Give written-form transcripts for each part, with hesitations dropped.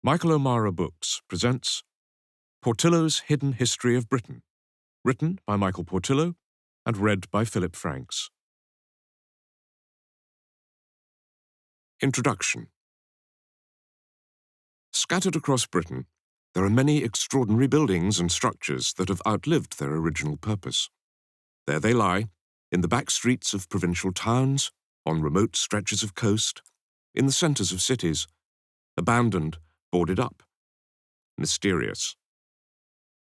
Michael O'Mara Books presents Portillo's Hidden History of Britain, written by Michael Portillo and read by Philip Franks. Introduction. Scattered across Britain, there are many extraordinary buildings and structures that have outlived their original purpose. There they lie, in the back streets of provincial towns, on remote stretches of coast, in the centres of cities, abandoned, boarded up, mysterious.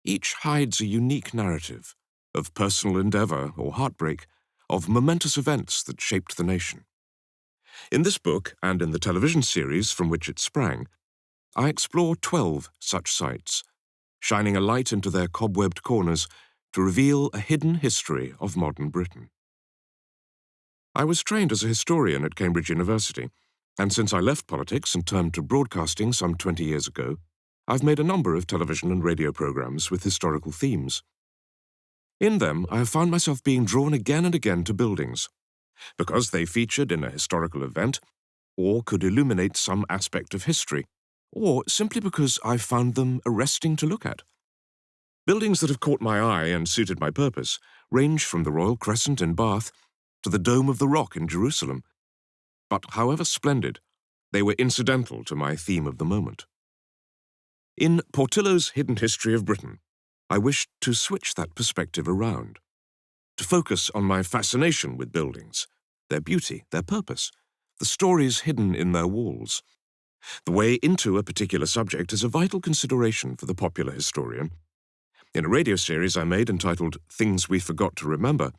Each hides a unique narrative of personal endeavour or heartbreak, of momentous events that shaped the nation. In this book, and in the television series from which it sprang, I explore 12 such sites, shining a light into their cobwebbed corners to reveal a hidden history of modern Britain. I was trained as a historian at Cambridge University, and since I left politics and turned to broadcasting some 20 years ago, I've made a number of television and radio programs with historical themes. In them, I have found myself being drawn again and again to buildings, because they featured in a historical event, or could illuminate some aspect of history, or simply because I've found them arresting to look at. Buildings that have caught my eye and suited my purpose range from the Royal Crescent in Bath to the Dome of the Rock in Jerusalem. But however splendid, they were incidental to my theme of the moment. In Portillo's Hidden History of Britain, I wished to switch that perspective around, to focus on my fascination with buildings, their beauty, their purpose, the stories hidden in their walls. The way into a particular subject is a vital consideration for the popular historian. In a radio series I made entitled Things We Forgot to Remember,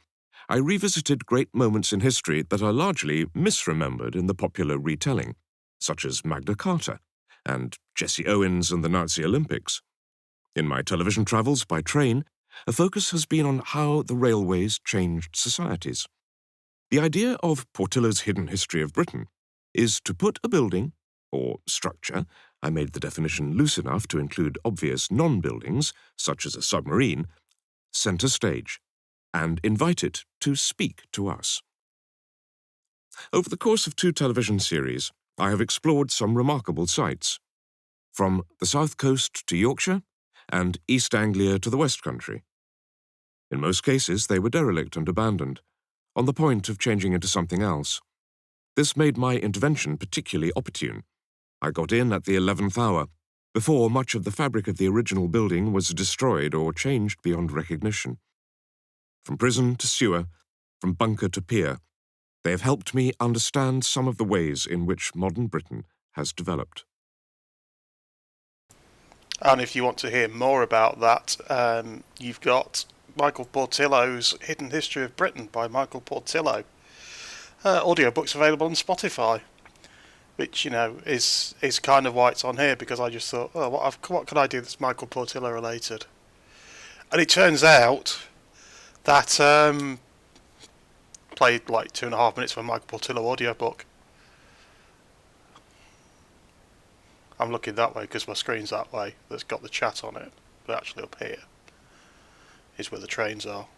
I revisited great moments in history that are largely misremembered in the popular retelling, such as Magna Carta and Jesse Owens and the Nazi Olympics. In my television travels by train, a focus has been on how the railways changed societies. The idea of Portillo's Hidden History of Britain is to put a building, or structure, I made the definition loose enough to include obvious non-buildings, such as a submarine, centre stage, and invite it to speak to us. Over the course of 2 television series, I have explored some remarkable sites, from the south coast to Yorkshire, and East Anglia to the West Country. In most cases, they were derelict and abandoned, on the point of changing into something else. This made my intervention particularly opportune. I got in at the 11th hour, before much of the fabric of the original building was destroyed or changed beyond recognition. From prison to sewer, from bunker to pier, they have helped me understand some of the ways in which modern Britain has developed. And if you want to hear more about that, you've got Michael Portillo's Hidden History of Britain by Michael Portillo. Audiobook's available on Spotify, which, is kind of why it's on here, because I just thought, what could I do that's Michael Portillo related? And it turns out that played like 2.5 minutes of a Michael Portillo audiobook. I'm looking that way because my screen's that way. That's got the chat on it. But actually up here is where the trains are.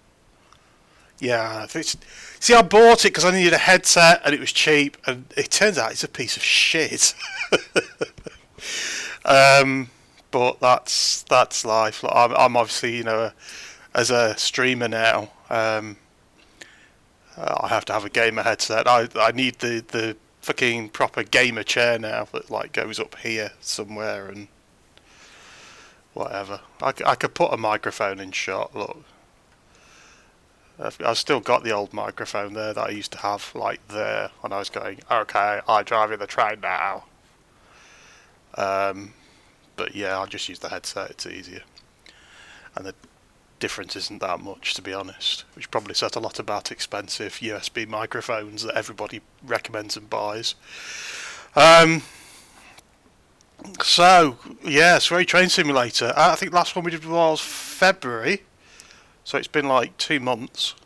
Yeah, see, I bought it because I needed a headset and it was cheap, and it turns out it's a piece of shit. But that's life. I'm obviously, as a streamer now, I have to have a gamer headset. I need the fucking proper gamer chair now that goes up here somewhere and whatever. I could put a microphone in shot. Look, I've still got the old microphone there that I used to have there when I was going, okay, I'm driving the train now. But yeah, I'll just use the headset, it's easier. And the difference isn't that much, to be honest, which probably says a lot about expensive USB microphones that everybody recommends and buys. So, yeah, SWEARY Train Simulator. I think the last one we did was February, so it's been 2 months.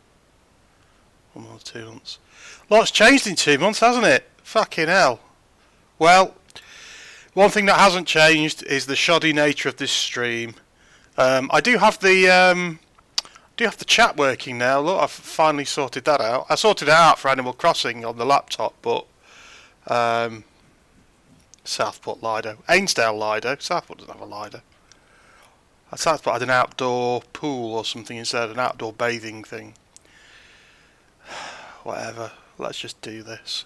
1 or 2 months. Lots changed in 2 months, hasn't it? Fucking hell. Well, one thing that hasn't changed is the shoddy nature of this stream. I do have the chat working now. Look, I've finally sorted that out. I sorted it out for Animal Crossing on the laptop, but Southport Lido. Ainsdale Lido. Southport doesn't have a Lido. Southport had an outdoor pool or something instead, an outdoor bathing thing. Whatever. Let's just do this.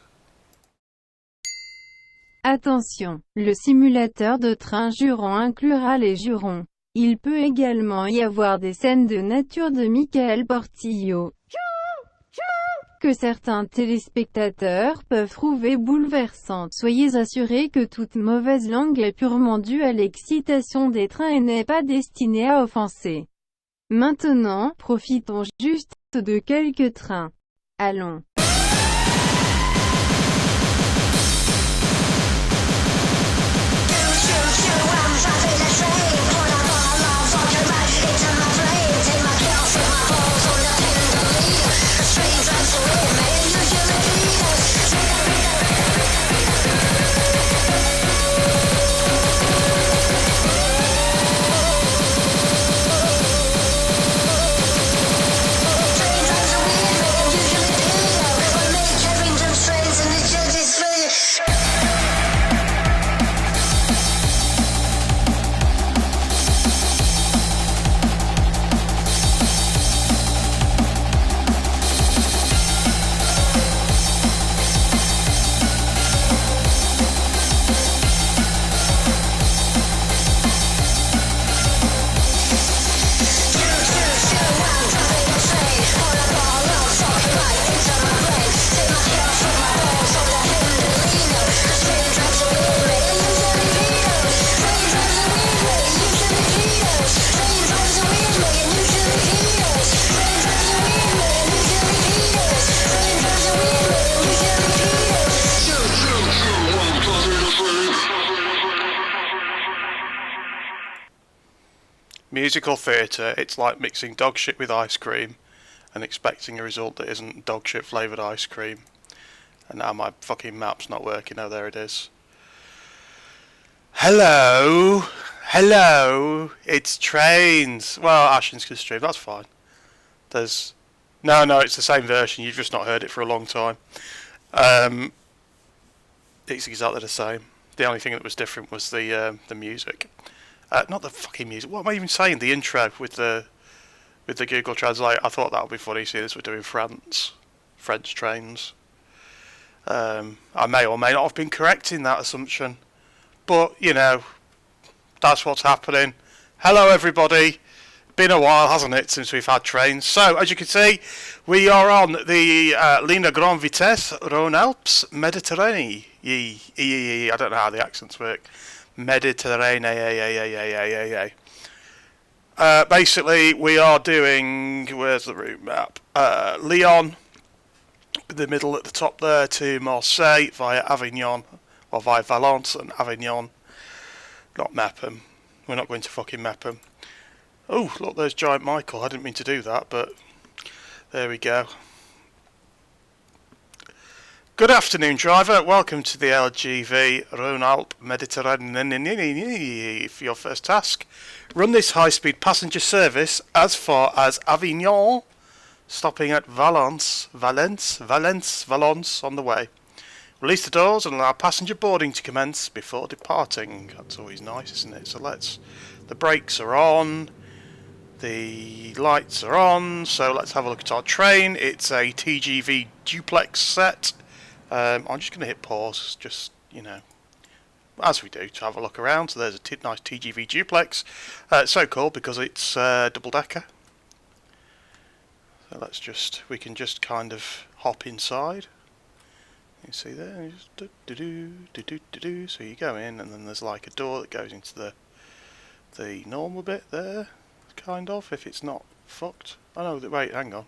Attention, le simulateur de train jurons inclura les jurons. Il peut également y avoir des scènes de nature de Michael Portillo, que certains téléspectateurs peuvent trouver bouleversantes. Soyez assurés que toute mauvaise langue est purement due à l'excitation des trains et n'est pas destinée à offenser. Maintenant, profitons juste de quelques trains. Allons. Musical theatre, it's like mixing dog shit with ice cream and expecting a result that isn't dog shit flavoured ice cream. And now my fucking map's not working. Oh, there it is. Hello! Hello! It's trains! Well, Ashen's stream, that's fine. There's... No, it's the same version, you've just not heard it for a long time. It's exactly the same. The only thing that was different was the music. Not the fucking music. What am I even saying? The intro with the Google Translate. I thought that would be funny. See, this we're doing French trains. I may or may not have been correct in that assumption, but you know, that's what's happening. Hello, everybody. Been a while, hasn't it, since we've had trains? So, as you can see, we are on the Ligne Grande Vitesse Rhône-Alpes Méditerranée. I don't know how the accents work. Mediterranean. Basically, we are doing, where's the route map? Lyon, the middle at the top there, to Marseille via Avignon, or via Valence and Avignon. Not Mepham. We're not going to fucking Mepham. Oh, look, there's Giant Michael. I didn't mean to do that, but there we go. Good afternoon, driver. Welcome to the LGV Rhône-Alpes Méditerranée. For your first task, run this high-speed passenger service as far as Avignon, stopping at Valence on the way. Release the doors and allow passenger boarding to commence before departing. That's always nice, isn't it? So the brakes are on, the lights are on, so let's have a look at our train. It's a TGV Duplex set. I'm just going to hit pause, just, you know, as we do, to have a look around. So there's a nice TGV Duplex. It's so cool because it's double-decker. So we can just kind of hop inside. You see there, just so you go in, and then there's like a door that goes into the normal bit there, kind of, if it's not fucked. Oh no, wait, hang on.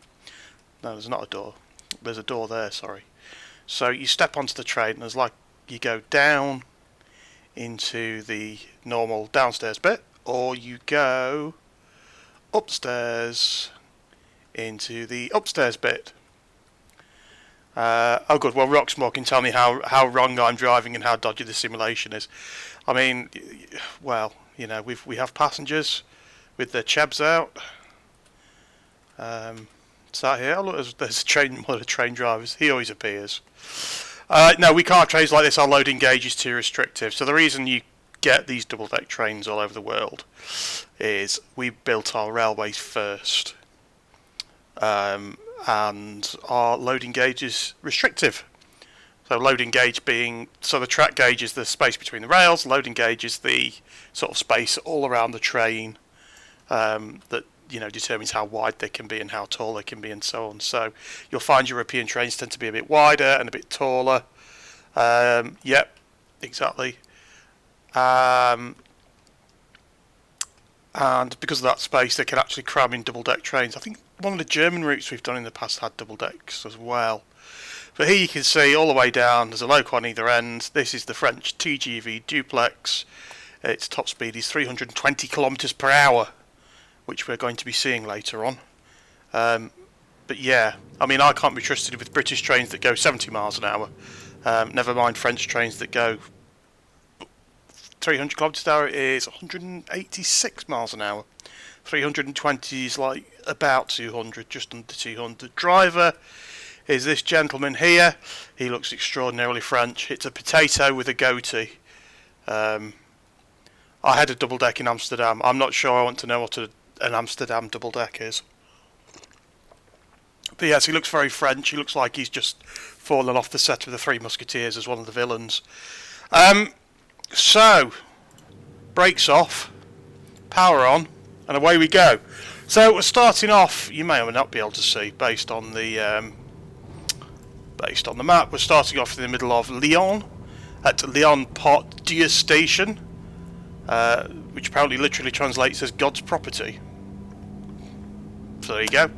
No, there's not a door. There's a door there, sorry. So you step onto the train, and there's like, you go down into the normal downstairs bit, or you go upstairs into the upstairs bit. Oh good, well Roxmore can tell me how wrong I'm driving and how dodgy the simulation is. I mean, well, you know, we have passengers with their chebs out. Sat here, oh, look, there's one of the train drivers. He always appears. No, we can't trains like this. Our loading gauge is too restrictive. So the reason you get these double-deck trains all over the world is we built our railways first, and our loading gauge is restrictive. So loading gauge being, so the track gauge is the space between the rails, loading gauge is the sort of space all around the train that determines how wide they can be and how tall they can be and so on. So you'll find European trains tend to be a bit wider and a bit taller. Yep, exactly. And because of that space, they can actually cram in double-deck trains. I think one of the German routes we've done in the past had double decks as well. But here you can see all the way down, there's a loco on either end. This is the French TGV Duplex. Its top speed is 320 kilometers per hour, which we're going to be seeing later on. But yeah, I mean, I can't be trusted with British trains that go 70 miles an hour. Never mind French trains that go 300 kilometers an hour is 186 miles an hour. 320 is like about 200, just under 200. Driver is this gentleman here. He looks extraordinarily French. It's a potato with a goatee. I had a double deck in Amsterdam. I'm not sure I want to know what an Amsterdam double deck is. But yes, he looks very French. He looks like he's just fallen off the set of the Three Musketeers as one of the villains. So, brakes off, power on, and away we go. So we're starting off. You may or may not be able to see based on the map. We're starting off in the middle of Lyon at Lyon-Marseille station, which apparently literally translates as God's property. So there you go.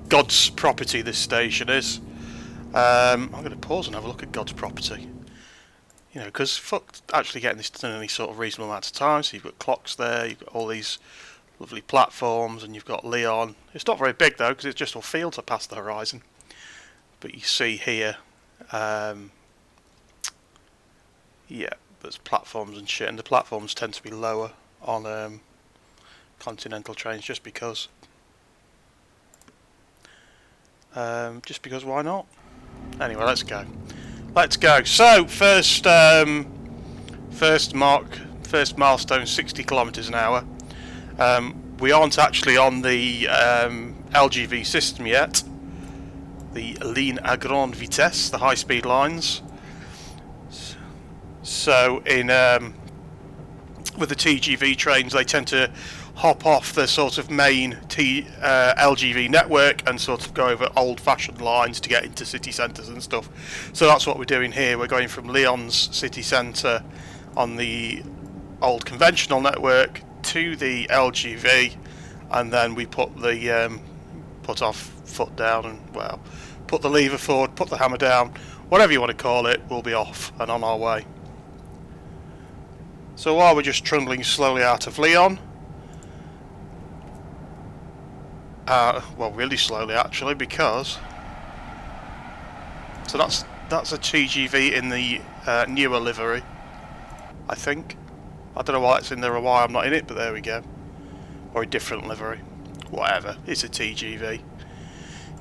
God's property. This station is. I'm going to pause and have a look at God's property. Because fuck actually getting this done in any sort of reasonable amount of time. So you've got clocks there, you've got all these lovely platforms, and you've got Lyon. It's not very big though, because it's just all fields are past the horizon. But you see here, yeah, there's platforms and shit, and the platforms tend to be lower on continental trains, just because why not? Anyway, let's go. So first milestone, 60 kilometers an hour. We aren't actually on the LGV system yet. The ligne à grande vitesse, the high-speed lines. So with the TGV trains, they tend to hop off the sort of main LGV network and sort of go over old-fashioned lines to get into city centres and stuff. So that's what we're doing here. We're going from Lyon's city centre on the old conventional network to the LGV, and then we put the put our foot down and, well, put the lever forward, put the hammer down, whatever you want to call it. We'll be off and on our way. So while we're just trundling slowly out of Lyon, well, really slowly actually, because so that's a TGV in the newer livery, I think. I don't know why it's in there or why I'm not in it, but there we go. Or a different livery, whatever. It's a TGV.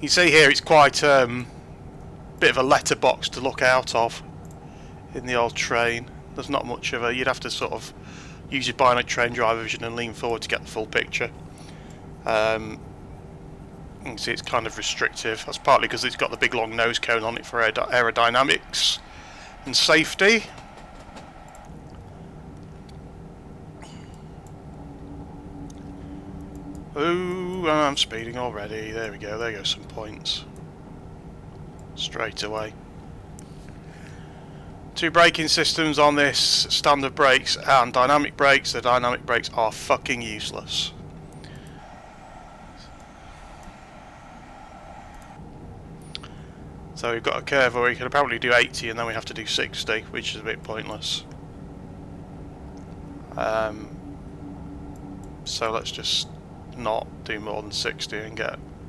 You see here, it's quite bit of a letterbox to look out of in the old train. There's not much of a. You'd have to sort of use your bionic train driver vision and lean forward to get the full picture. You can see it's kind of restrictive. That's partly because it's got the big long nose cone on it for aerodynamics and safety. Ooh, I'm speeding already. There we go. There go some points. Straight away. 2 braking systems on this: standard brakes and dynamic brakes. The dynamic brakes are fucking useless. So we've got a curve where we can apparently do 80 and then we have to do 60, which is a bit pointless. So let's just not do more than 60 and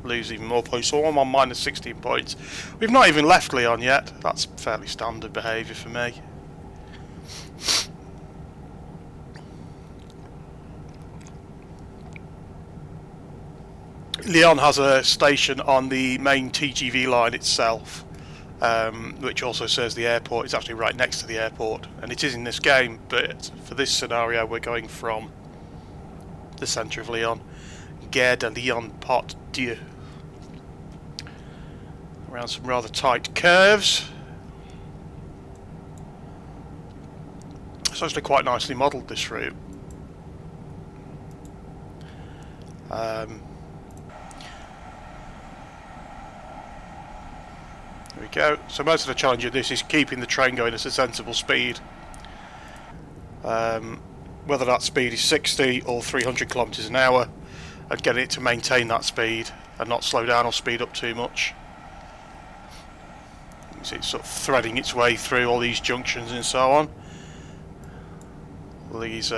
lose even more points. So I'm on minus 16 points. We've not even left Lyon yet. That's fairly standard behaviour for me. Lyon has a station on the main TGV line itself, which also says the airport is actually right next to the airport, and it is in this game, but for this scenario we're going from the centre of Lyon, Gare de Lyon Pot Dieu, around some rather tight curves. It's actually quite nicely modelled, this route. There we go. So most of the challenge of this is keeping the train going at a sensible speed. Whether that speed is 60 or 300 kilometres an hour, and getting it to maintain that speed and not slow down or speed up too much. So it's sort of threading its way through all these junctions and so on. These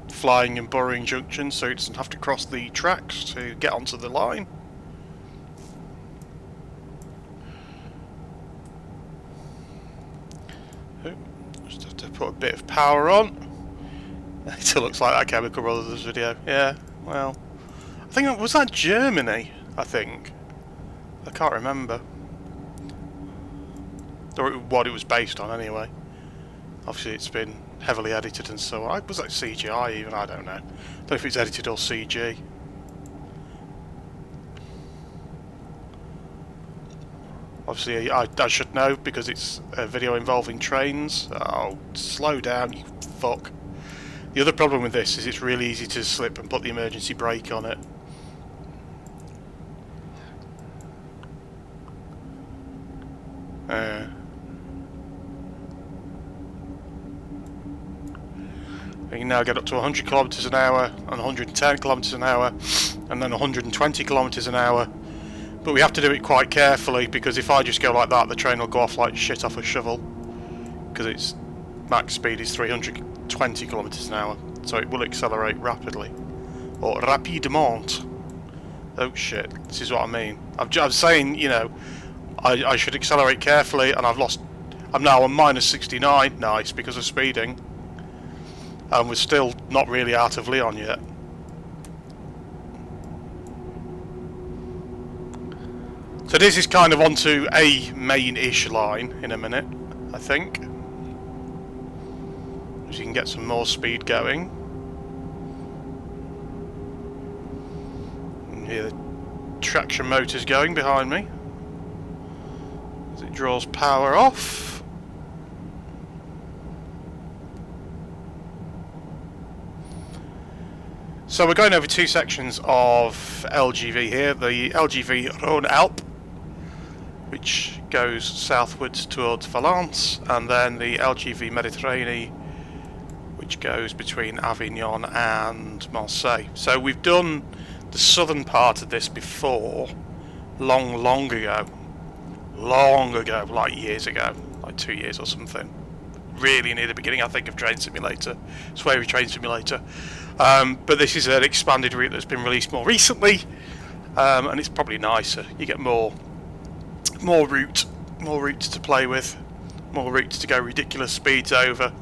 flying and burrowing junctions, so it doesn't have to cross the tracks to get onto the line. Just have to put a bit of power on. It still looks like that Chemical Brothers video. Yeah, well, I think was that Germany. I think I can't remember, or what it was based on anyway. Obviously, it's been heavily edited and so on. Was that CGI even? I don't know. I don't know if it's edited or CG. Obviously, I should know because it's a video involving trains. Oh, slow down, you fuck. The other problem with this is it's really easy to slip and put the emergency brake on it. We can now get up to 100 kilometers an hour and 110 kilometers an hour and then 120 kilometers an hour. But we have to do it quite carefully, because if I just go like that, the train will go off like shit off a shovel, because its max speed is 320 kilometers an hour, so it will accelerate rapidly, or rapidement. Oh shit, this is what I mean. I'm saying, you know, I should accelerate carefully, and I'm now on minus 69, nice, because of speeding, and we're still not really out of Lyon yet. So this is kind of onto a main-ish line in a minute, I think. So you can get some more speed going. And hear the traction motors going behind me as it draws power off. So we're going over two sections of LGV here. The LGV Rhône-Alpes, which goes southwards towards Valence, and then the LGV Méditerranée, which goes between Avignon and Marseille. So we've done the southern part of this before, long ago, like years ago, like 2 years or something. Really near the beginning, I think, of Train Simulator, SWEARY Train Simulator. But this is an expanded route that's been released more recently, and it's probably nicer. You get more routes to play with, more routes to go ridiculous speeds over,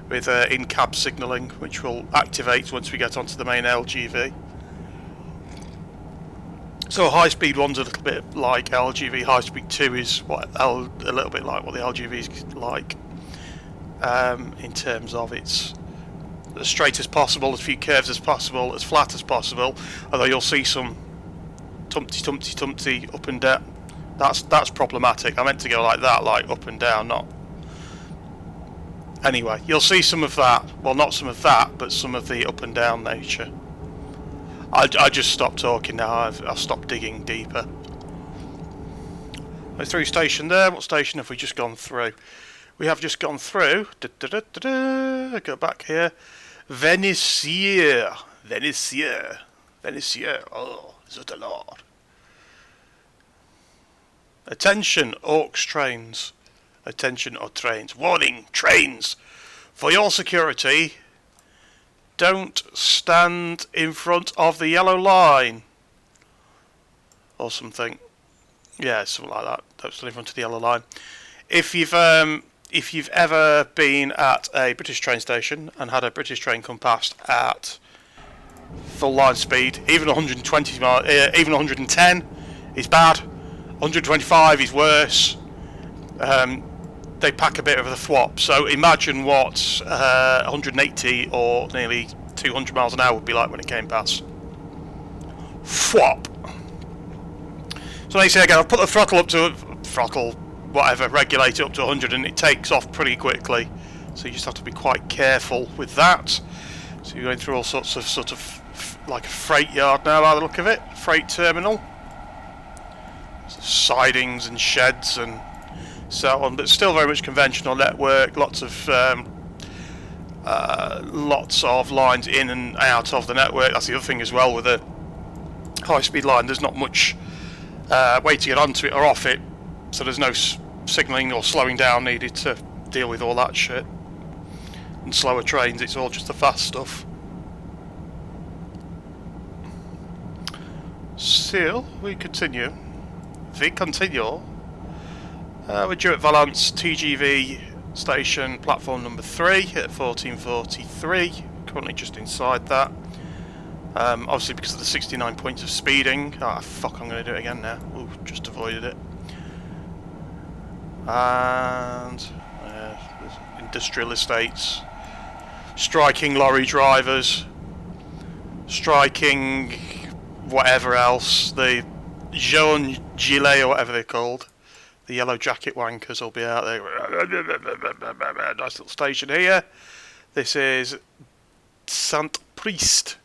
with in-cab signalling, which will activate once we get onto the main LGV. So high-speed one's a little bit like LGV. High-speed 2 is a little bit like what the LGV is like, in terms of it's as straight as possible, as few curves as possible, as flat as possible. Although you'll see some tumpty up and down. That's problematic. I meant to go like that, like up and down, not. Anyway, you'll see some of that. Well, not some of that, but some of the up and down nature. I just stopped talking now. I've stopped digging deeper. We're through station there. What station have we just gone through? We have just gone through. Go back here. Venetier. Oh, is the Lord. Attention, aux trains. Attention, aux trains. Warning, trains. For your security, don't stand in front of the yellow line. Or something. Yeah, something like that. Don't stand in front of the yellow line. If you've ever been at a British train station and had a British train come past at full line speed, even 120 miles, even 110 is bad. 125 is worse. they pack a bit of a thwop. So imagine what 180 or nearly 200 miles an hour would be like when it came past. Thwop. So they say again, I've put the throttle up to regulate it up to 100, and it takes off pretty quickly. So you just have to be quite careful with that. So you're going through all sorts of like a freight yard now by the look of it, freight terminal. Sidings and sheds and so on, but still very much conventional network. Lots of lines in and out of the network. That's the other thing as well with a high-speed line. There's not much way to get onto it or off it, so there's no signalling or slowing down needed to deal with all that shit. And slower trains, it's all just the fast stuff. So we continue. We're due at Valence TGV station, platform number 3 at 14:43. Currently just inside that. Obviously because of the 69 points of speeding. Ah, fuck, I'm going to do it again now. Ooh, just avoided it. And industrial estates. Striking lorry drivers. Striking whatever else. The jaune gilet or whatever they're called. The yellow jacket wankers will be out there. Nice little station here. This is Saint-Priest,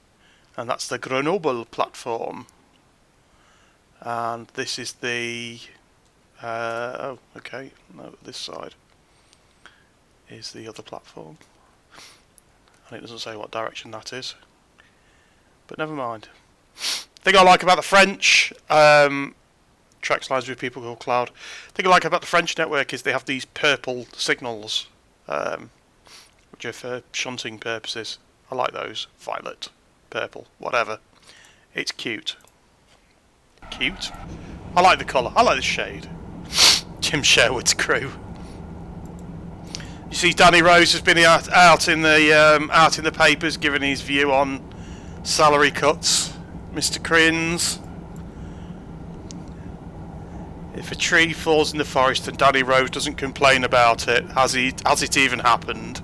and that's the Grenoble platform. And this is the oh, okay, no, this side is the other platform, and it doesn't say what direction that is, but never mind. Thing I like about the French tracks lines with people called Cloud. The thing I like about the French network is they have these purple signals, which are for shunting purposes. I like those. Violet, purple, whatever. It's cute. Cute? I like the colour. I like the shade. Jim Sherwood's crew. You see, Danny Rose has been out in the papers giving his view on salary cuts. Mr. Crins. If a tree falls in the forest and Danny Rose doesn't complain about it, has it even happened?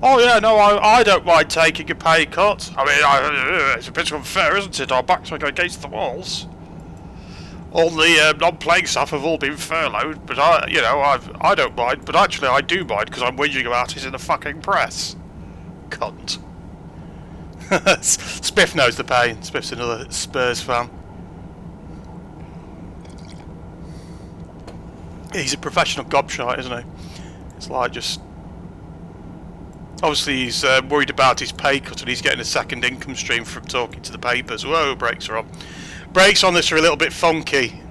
Oh yeah, no, I don't mind taking a pay cut. I mean, it's a bit unfair, isn't it? Our backs are against the walls. All the non-playing staff have all been furloughed, but I don't mind. But actually, I do mind because I'm whinging about it in the fucking press. Cunt. Spiff knows the pain. Spiff's another Spurs fan. He's a professional gobshite, isn't he? It's like just... Obviously he's worried about his pay cut and he's getting a second income stream from talking to the papers. Whoa, brakes are on. Brakes on this are a little bit funky,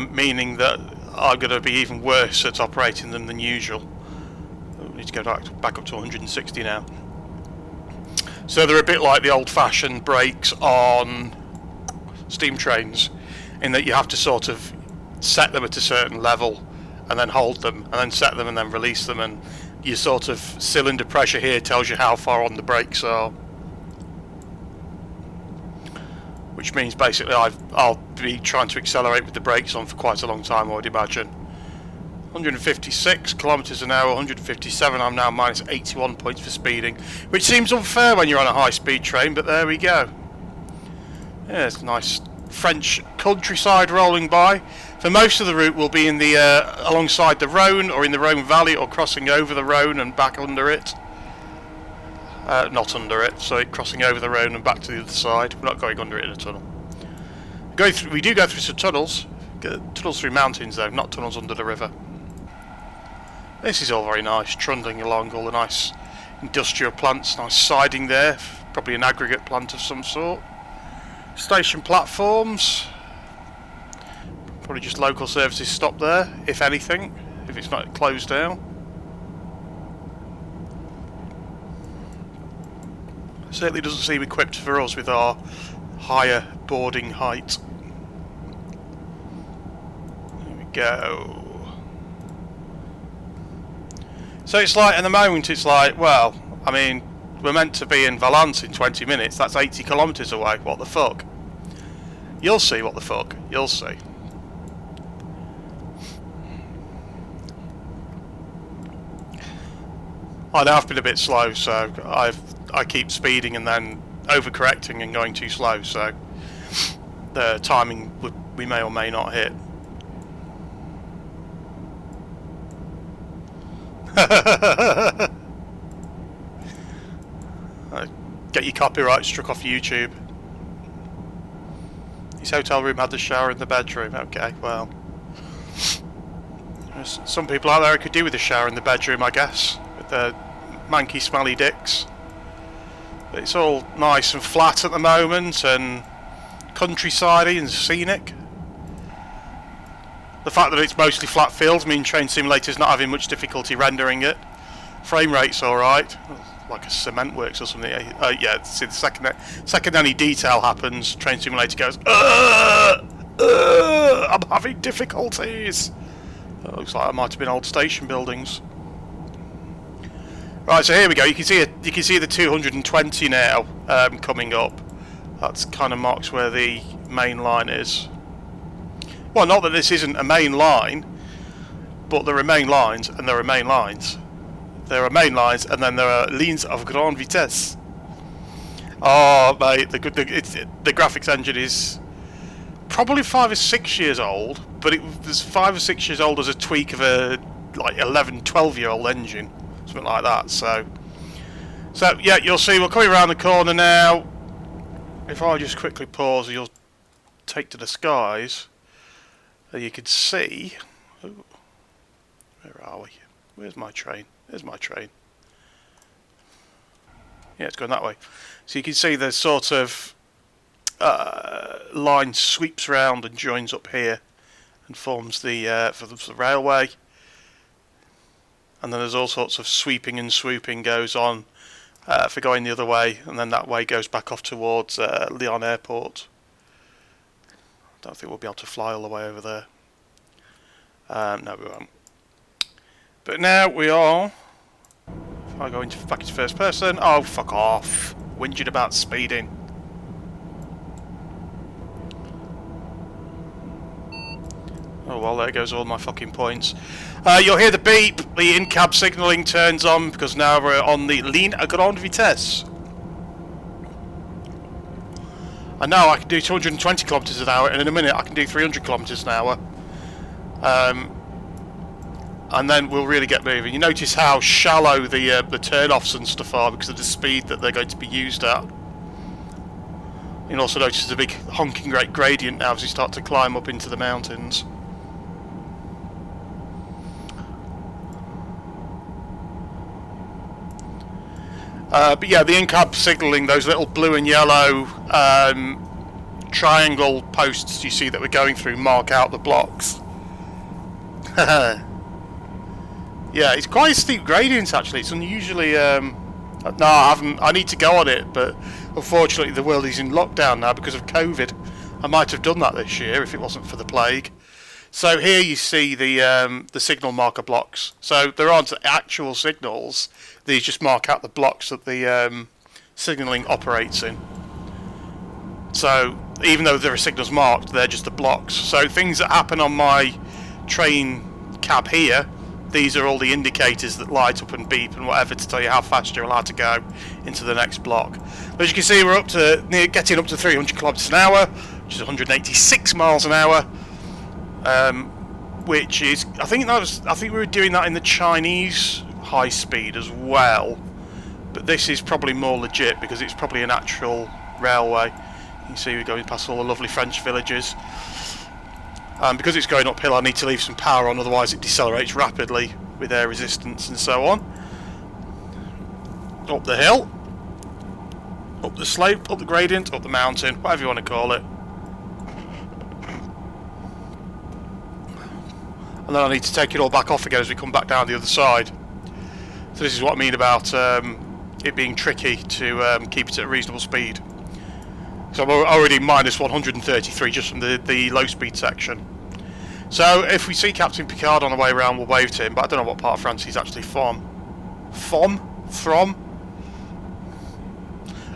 meaning that I'm going to be even worse at operating them than usual. We need to go back up to 160 now. So they're a bit like the old-fashioned brakes on steam trains, in that you have to sort of set them at a certain level and then hold them and then set them and then release them, and your sort of cylinder pressure here tells you how far on the brakes are, which means basically I'll be trying to accelerate with the brakes on for quite a long time, I would imagine. 156 kilometers an hour, 157. I'm now minus 81 points for speeding, which seems unfair when you're on a high-speed train, but there we go. Yeah, it's nice French countryside rolling by. For most of the route we'll be in the alongside the Rhone, or in the Rhone Valley, or crossing over the Rhone and back under it. Not under it, so crossing over the Rhone and back to the other side. We're not going under it in a tunnel. We do go through some tunnels. Tunnels through mountains though, not tunnels under the river. This is all very nice, trundling along all the nice industrial plants, nice siding there, probably an aggregate plant of some sort. Station platforms. Probably just local services stop there, if anything, if it's not closed down. Certainly doesn't seem equipped for us with our higher boarding height. There we go. So it's like, at the moment it's like, well, I mean, we're meant to be in Valence in 20 minutes, that's 80 kilometres away, what the fuck? You'll see what the fuck, you'll see. I know I've been a bit slow, so I keep speeding and then overcorrecting and going too slow, so the timing we may or may not hit. Get your copyright struck off YouTube. His hotel room had the shower in the bedroom. Okay, well, there's some people out there who could do with a shower in the bedroom, I guess, with their manky, smelly dicks. But it's all nice and flat at the moment, and countryside-y and scenic. The fact that it's mostly flat fields means Train Simulator's not having much difficulty rendering it. Frame rate's alright, like a cement works or something. Yeah, see, the second any detail happens, Train Simulator goes, I'm having difficulties. It looks like it might have been old station buildings. Right, so here we go. You can see the 220 now coming up. That's kind of marks where the main line is. Well, not that this isn't a main line, but there are main lines and there are main lines. There are main lines and then there are lignes of grande vitesse. Oh, mate, the graphics engine is probably 5 or 6 years old, but it was 5 or 6 years old as a tweak of a like 11, 12-year-old engine, something like that. So yeah, you'll see we're coming around the corner now. If I just quickly pause, you'll take to the skies. You can see. Ooh, where are we? Where's my train? There's my train. Yeah, it's going that way. So you can see the sort of line sweeps around and joins up here and forms the for the railway. And then there's all sorts of sweeping and swooping goes on for going the other way, and then that way goes back off towards Lyon Airport. I don't think we'll be able to fly all the way over there. No, we won't. But now we are. If I go back into first person, oh fuck off! Whinging about speeding. Oh well, there goes all my fucking points. You'll hear the beep. The in-cab signalling turns on because now we're on the ligne à grande vitesse. And now I can do 220 kilometers an hour, and in a minute I can do 300 kilometers an hour. And then we'll really get moving. You notice how shallow the turn-offs and stuff are because of the speed that they're going to be used at. You'll also notice there's a big honking great gradient now as you start to climb up into the mountains. But yeah, the in-cab signalling, those little blue and yellow triangle posts you see that we're going through mark out the blocks. Yeah, it's quite a steep gradient actually. It's unusually. No, I haven't. I need to go on it, but unfortunately the world is in lockdown now because of COVID. I might have done that this year if it wasn't for the plague. So here you see the signal marker blocks. So there aren't actual signals. These just mark out the blocks that the signalling operates in. So even though there are signals marked, they're just the blocks. So things that happen on my train cab here, these are all the indicators that light up and beep and whatever to tell you how fast you're allowed to go into the next block. But as you can see, we're getting up to 300 kilometers an hour, which is 186 miles an hour. Which is, I think we were doing that in the Chinese high speed as well, but this is probably more legit because it's probably an actual railway. You can see we're going past all the lovely French villages. Because it's going uphill, I need to leave some power on, otherwise it decelerates rapidly with air resistance and so on. Up the hill, up the slope, up the gradient, up the mountain, whatever you want to call it. And then I need to take it all back off again as we come back down the other side. So this is what I mean about it being tricky to keep it at a reasonable speed. So I'm already minus 133 just from the low speed section. So if we see Captain Picard on the way around, we'll wave to him, but I don't know what part of France he's actually from. From?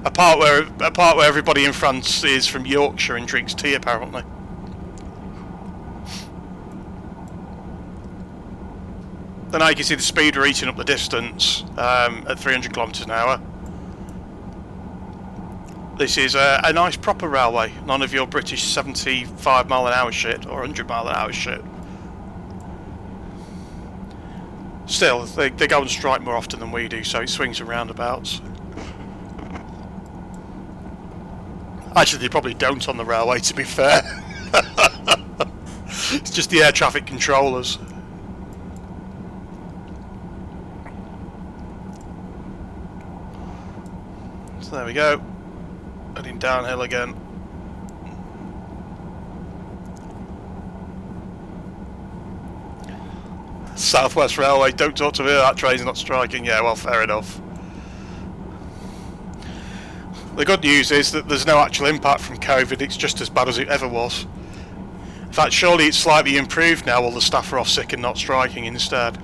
A part where everybody in France is from Yorkshire and drinks tea apparently. Then now you can see the speeder eating up the distance at 300 kilometres an hour. This is a nice proper railway, none of your British 75 mile an hour shit or 100 mile an hour shit. Still, they go and strike more often than we do, so it swings and roundabouts. Actually, they probably don't on the railway, to be fair. It's just the air traffic controllers. So there we go. Heading downhill again. Southwest Railway, don't talk to me, that train's not striking. Yeah, well, fair enough. The good news is that there's no actual impact from COVID, it's just as bad as it ever was. In fact, surely it's slightly improved now, all the staff are off sick and not striking instead.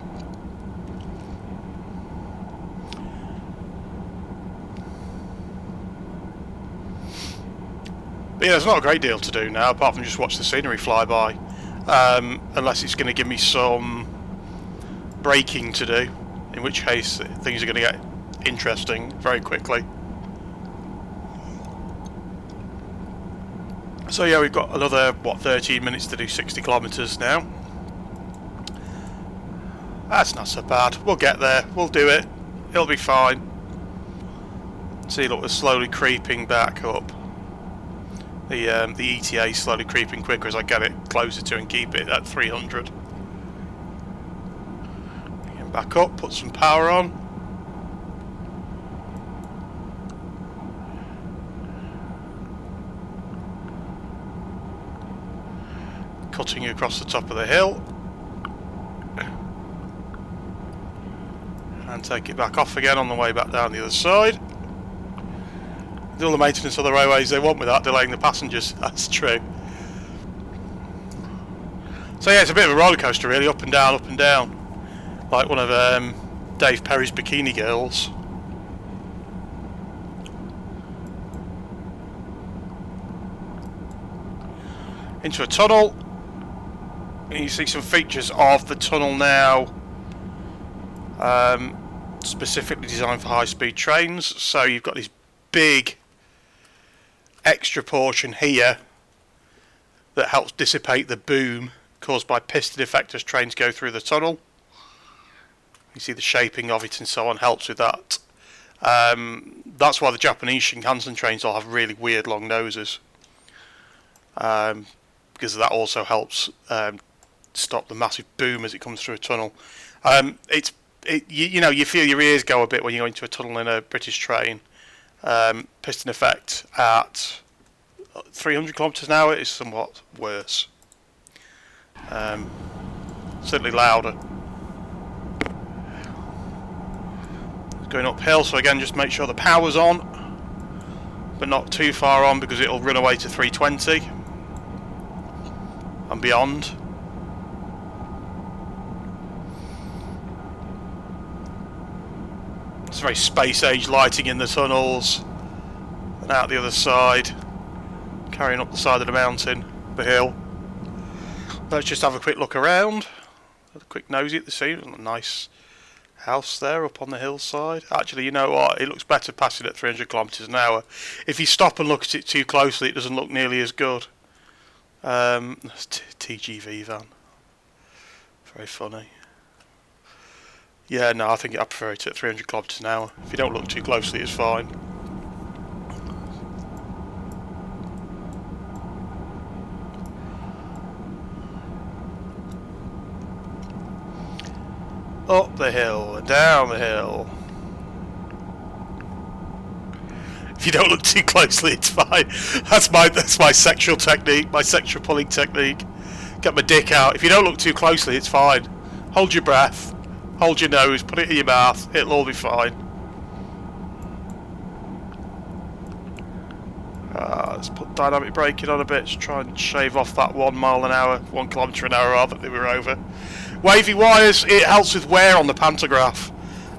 But yeah, there's not a great deal to do now, apart from just watch the scenery fly by. Unless it's going to give me some braking to do, in which case things are going to get interesting very quickly. So yeah, we've got another, 13 minutes to do 60 kilometres now. That's not so bad. We'll get there. We'll do it. It'll be fine. See, look, we're slowly creeping back up. The ETA is slowly creeping quicker as I get it closer to and keep it at 300. Get back up, put some power on. Cutting across the top of the hill. And take it back off again on the way back down the other side. Do all the maintenance of the railways they want without delaying the passengers. That's true. So yeah, it's a bit of a roller coaster really, up and down, like one of Dave Perry's Bikini Girls. Into a tunnel. And you see some features of the tunnel now, specifically designed for high-speed trains. So you've got this big extra portion here that helps dissipate the boom caused by piston effect as trains go through the tunnel. You see the shaping of it and so on helps with that. That's why the Japanese Shinkansen trains all have really weird long noses, because that also helps stop the massive boom as it comes through a tunnel. You know, you feel your ears go a bit when you go into a tunnel in a British train. Piston effect at 300 kilometres an hour is somewhat worse. Certainly louder. Going uphill, so again just make sure the power's on, but not too far on because it'll run away to 320 and beyond. It's very space age lighting in the tunnels, and out the other side, carrying up the side of the mountain, the hill. Let's just have a quick look around, a quick nosy at the scene. A nice house there up on the hillside. Actually, you know what? It looks better passing at 300 kilometres an hour. If you stop and look at it too closely, it doesn't look nearly as good. TGV van. Very funny. Yeah, no, I think I prefer it at 300 kilometres an hour. If you don't look too closely, it's fine. Up the hill and down the hill. If you don't look too closely, it's fine. That's my sexual technique, my sexual pulling technique. Get my dick out. If you don't look too closely, it's fine. Hold your breath. Hold your nose, put it in your mouth, it'll all be fine. Let's put dynamic braking on a bit to try and shave off that 1 mile an hour, 1 kilometre an hour that they were over. Wavy wires, it helps with wear on the pantograph.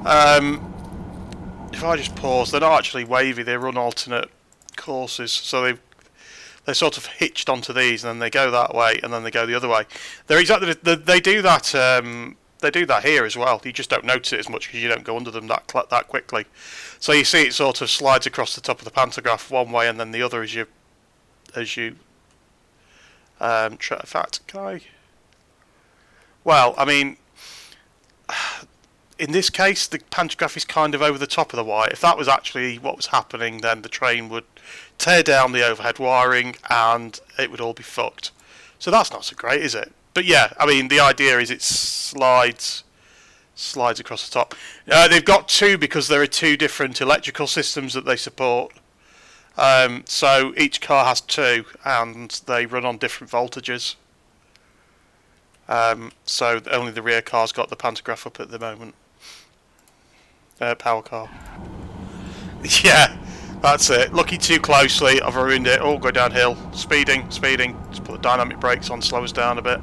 If I just pause, they're not actually wavy, they run alternate courses, so they're sort of hitched onto these, and then they go that way, and then they go the other way. They're exactly, they do that They do that here as well. You just don't notice it as much because you don't go under them that quickly. So you see it sort of slides across the top of the pantograph one way and then the other as you in fact, can I? Well, I mean, in this case, the pantograph is kind of over the top of the wire. If that was actually what was happening, then the train would tear down the overhead wiring and it would all be fucked. So that's not so great, is it? But yeah, I mean, the idea is it slides across the top. They've got two because there are two different electrical systems that they support. So each car has two, and they run on different voltages. So only the rear car's got the pantograph up at the moment. Power car. Yeah, that's it. Looking too closely, I've ruined it. Oh, go downhill. Speeding. Just put the dynamic brakes on, slow us down a bit.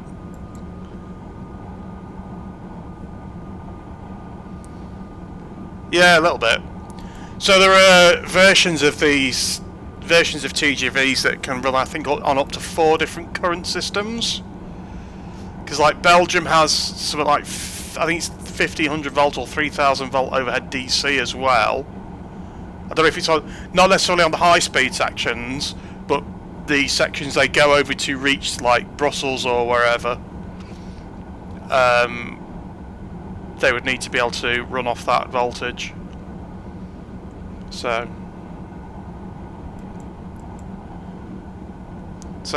Yeah, a little bit. So there are versions of TGVs that can run, I think, on up to 4 different current systems. Because like Belgium has something like, I think it's 1500 volt or 3000 volt overhead DC as well. I don't know if it's on, not necessarily on the high speed sections, but the sections they go over to reach like Brussels or wherever, they would need to be able to run off that voltage. So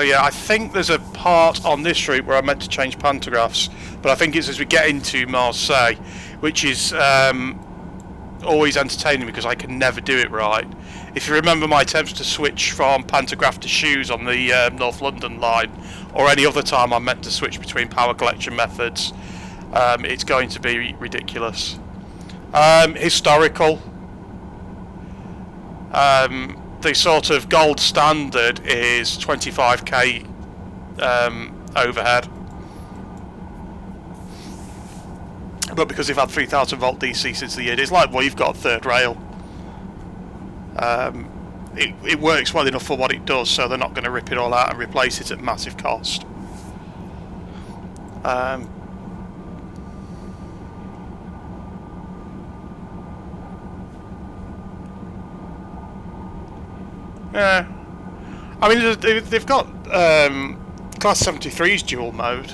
yeah, I think there's a part on this route where I meant to change pantographs, but I think it's as we get into Marseille, which is always entertaining because I can never do it right. If you remember my attempts to switch from pantograph to shoes on the North London line, or any other time I'm meant to switch between power collection methods, it's going to be ridiculous. Historical. The sort of gold standard is 25k overhead, but because they've had 3000 volt DC since the year, it's like, well, you've got third rail. It works well enough for what it does, so they're not going to rip it all out and replace it at massive cost. Yeah, I mean, they've got Class 73's dual mode.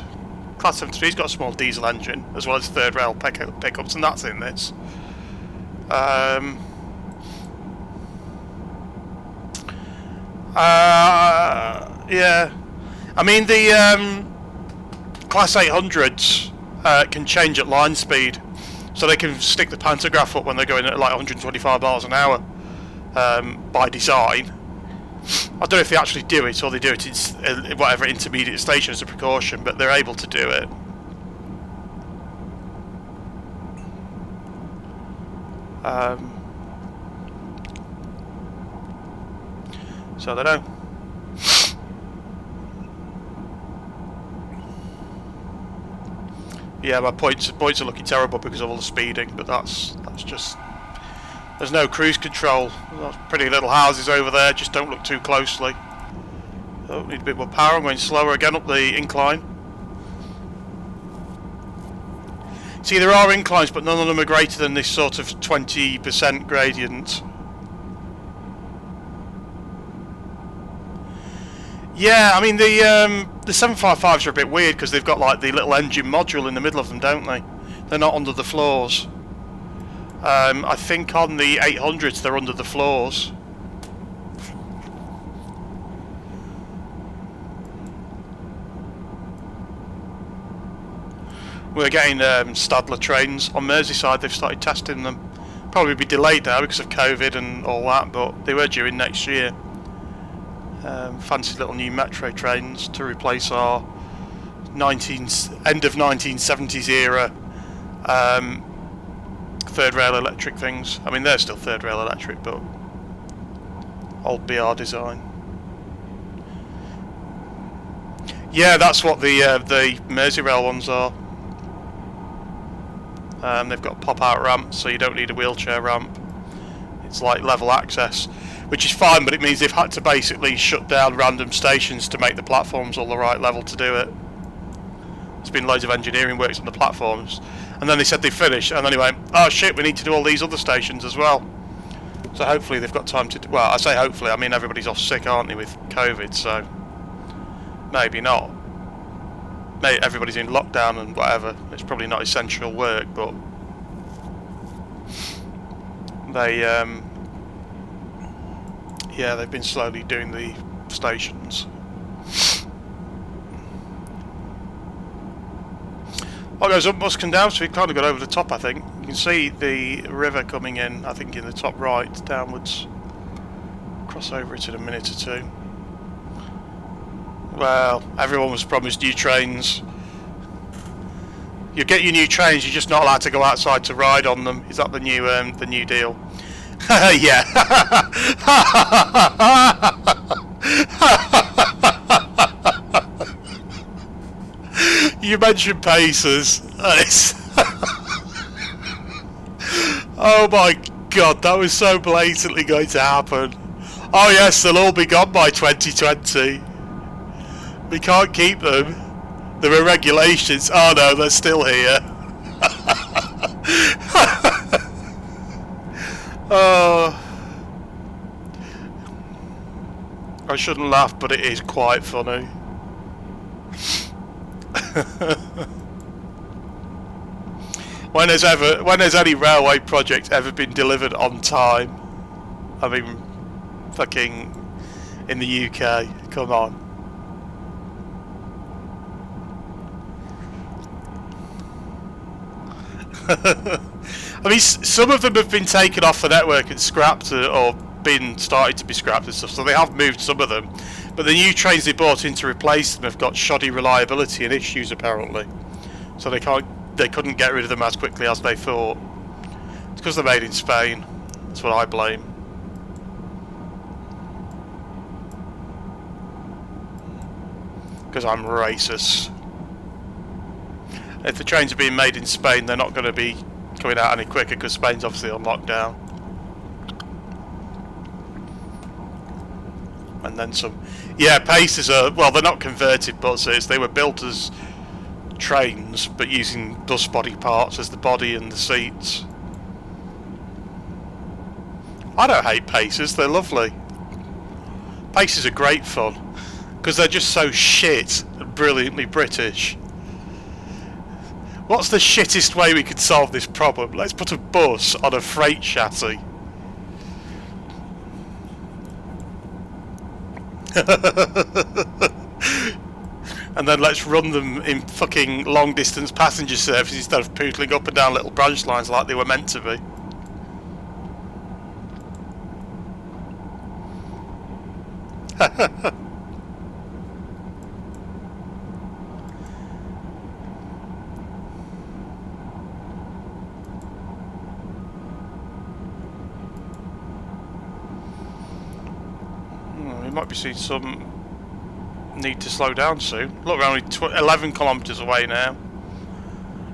Class 73's got a small diesel engine as well as third rail pickups, and that's in this. Yeah, I mean the Class 800s can change at line speed, so they can stick the pantograph up when they're going at like 125 miles an hour by design. I don't know if they actually do it or they do it in whatever intermediate station as a precaution, but they're able to do it. So I don't know. Yeah, my points are looking terrible because of all the speeding, but that's just. There's no cruise control. Those pretty little houses over there, just don't look too closely. Oh, need a bit more power. I'm going slower again up the incline. See, there are inclines, but none of them are greater than this sort of 20% gradient. Yeah, I mean the 755s are a bit weird because they've got like the little engine module in the middle of them, don't they? They're not under the floors. I think on the 800s they're under the floors. We're getting Stadler trains on Merseyside. They've started testing them. Probably be delayed now because of COVID and all that, but they were due in next year. Fancy little new metro trains to replace our end of 1970s era third rail electric things. I mean, they're still third rail electric, but old BR design. Yeah, that's what the Merseyrail ones are. They've got pop-out ramps, so you don't need a wheelchair ramp. It's like level access, which is fine, but it means they've had to basically shut down random stations to make the platforms all the right level to do it. There's been loads of engineering works on the platforms. And then they said they finished, and then he went, oh shit, we need to do all these other stations as well. So hopefully they've got time to do, well, I say hopefully, I mean everybody's off sick, aren't they, with COVID, so maybe not. Maybe everybody's in lockdown and whatever. It's probably not essential work, but they, yeah, they've been slowly doing the stations. What goes up must come down, so we kind of got over the top, I think. You can see the river coming in, I think in the top right, downwards. Cross over it in a minute or two. Well, everyone was promised new trains. You get your new trains, you're just not allowed to go outside to ride on them. Is that the new deal? Yeah. You mentioned Pacers. Oh my god, that was so blatantly going to happen. Oh yes, they'll all be gone by 2020. We can't keep them. There are regulations. Oh no, they're still here. Oh, I shouldn't laugh, but it is quite funny. When has any railway project ever been delivered on time? I mean, fucking in the UK, come on. I mean, some of them have been taken off the network and scrapped, or been started to be scrapped and stuff, so they have moved some of them. But the new trains they bought in to replace them have got shoddy reliability and issues apparently, so they couldn't get rid of them as quickly as they thought. It's because they're made in Spain. That's what I blame. Because I'm racist. If the trains are being made in Spain, they're not going to be coming out any quicker because Spain's obviously on lockdown. And then some. Yeah, Pacers are, well, they're not converted buses. They were built as trains, but using bus body parts as the body and the seats. I don't hate Pacers, they're lovely. Pacers are great fun, because they're just so shit and brilliantly British. What's the shittest way we could solve this problem? Let's put a bus on a freight chassis. And then let's run them in fucking long distance passenger service instead of pootling up and down little branch lines like they were meant to be. We might be seeing some need to slow down soon. Look, we're only 11 kilometres away now.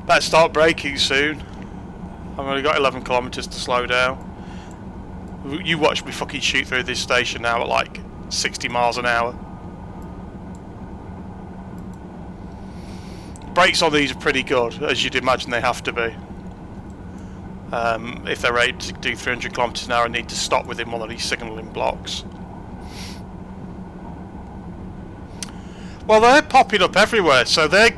Better start braking soon. I've only got 11 kilometres to slow down. You watch me fucking shoot through this station now at like 60 miles an hour. Brakes on these are pretty good, as you'd imagine they have to be. If they're able to do 300 kilometres an hour and need to stop within one of these signalling blocks. Well, they're popping up everywhere, so the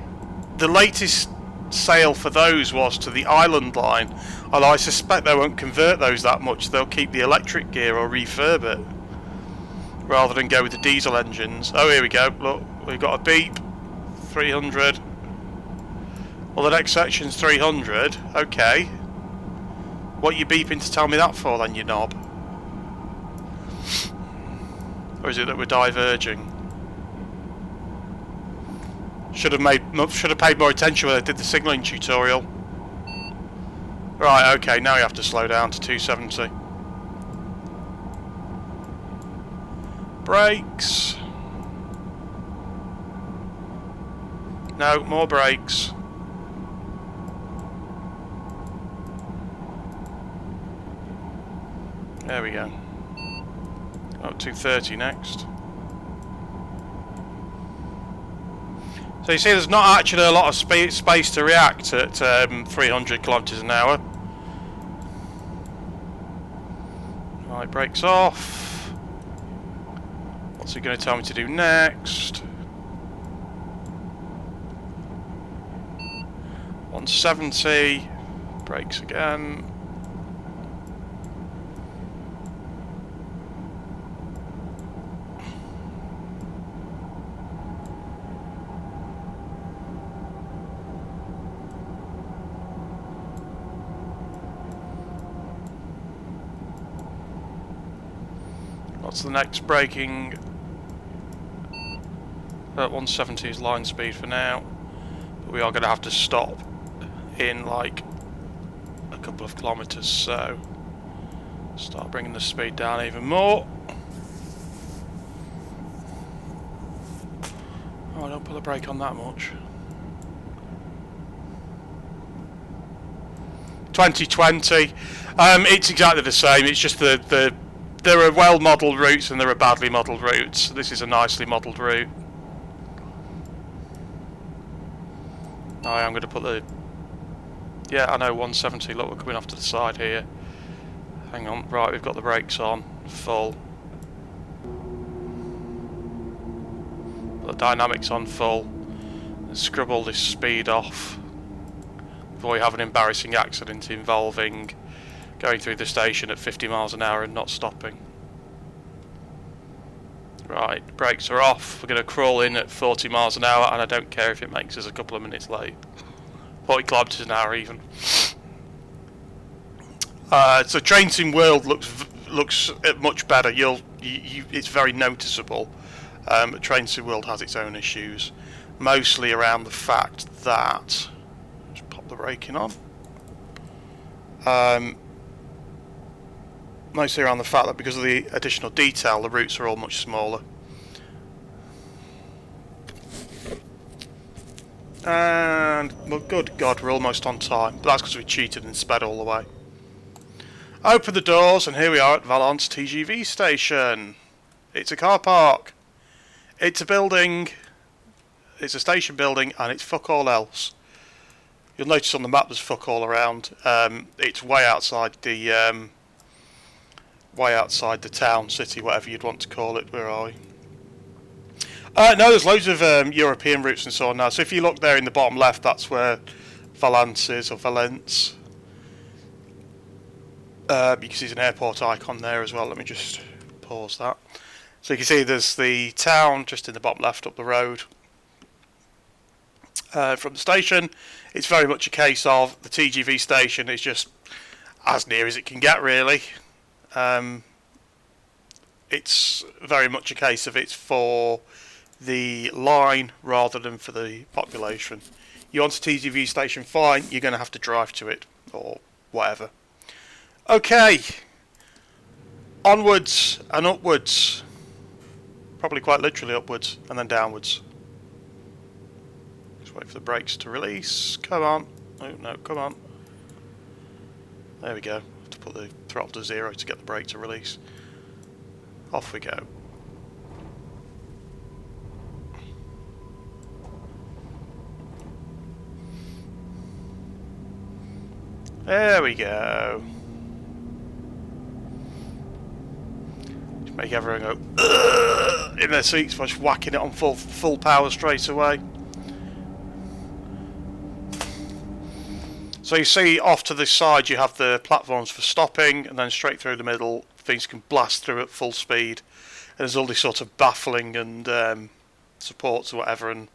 latest sale for those was to the Island line, although I suspect they won't convert those that much. They'll keep the electric gear or refurb it rather than go with the diesel engines. Oh, here we go, look, we've got a beep. 300. Well, the next section's 300. Okay, what are you beeping to tell me that for then, you knob? Or is it that we're diverging? Should have paid more attention when I did the signalling tutorial. Right, okay, now you have to slow down to 270. Brakes. No, more brakes. There we go. Oh, 230 next. So you see there's not actually a lot of space to react at 300 kilometers an hour. Right, brakes off. What's he going to tell me to do next? 170. Brakes again. What's the next braking? At 170 is line speed for now, but we are going to have to stop in like a couple of kilometers, so start bringing the speed down even more. Oh, don't put the brake on that much. 2020. It's exactly the same. It's just there are well-modelled routes and there are badly modelled routes. This is a nicely modelled route. I am going to put the... Yeah, I know, 170. Look, we're coming off to the side here. Hang on. Right, we've got the brakes on. Full. The dynamics on full. And scrub all this speed off before we have an embarrassing accident involving going through the station at 50 miles an hour and not stopping. Right, brakes are off. We're going to crawl in at 40 miles an hour, and I don't care if it makes us a couple of minutes late. 40 kilometers an hour even. So Train Sim World looks much better. It's very noticeable. Train Sim World has its own issues, mostly around the fact that... Just pop the braking on. Mostly around the fact that because of the additional detail, the routes are all much smaller. And, well, good God, we're almost on time. But that's because we cheated and sped all the way. Open the doors, and here we are at Valence TGV station. It's a car park. It's a building. It's a station building, and it's fuck all else. You'll notice on the map there's fuck all around. It's way outside the town, city, whatever you'd want to call it. Where are we? No, there's loads of European routes and so on now. So if you look there in the bottom left, that's where Valence is, or Valence. You can see there's an airport icon there as well. Let me just pause that. So you can see there's the town just in the bottom left up the road. From the station, it's very much a case of the TGV station is just as near as it can get, really. It's very much a case of it's for the line rather than for the population. You want a TGV station, fine, you're going to have to drive to it, or whatever. Okay, onwards and upwards. Probably quite literally upwards and then downwards. Just wait for the brakes to release. Come on. Oh no, come on. There we go. Have to put the throttle to 0 to get the brake to release. Off we go. There we go. Just make everyone go "Ugh!" in their seats by just whacking it on full power straight away. So you see off to this side you have the platforms for stopping, and then straight through the middle things can blast through at full speed. And there's all these sort of baffling and supports or whatever and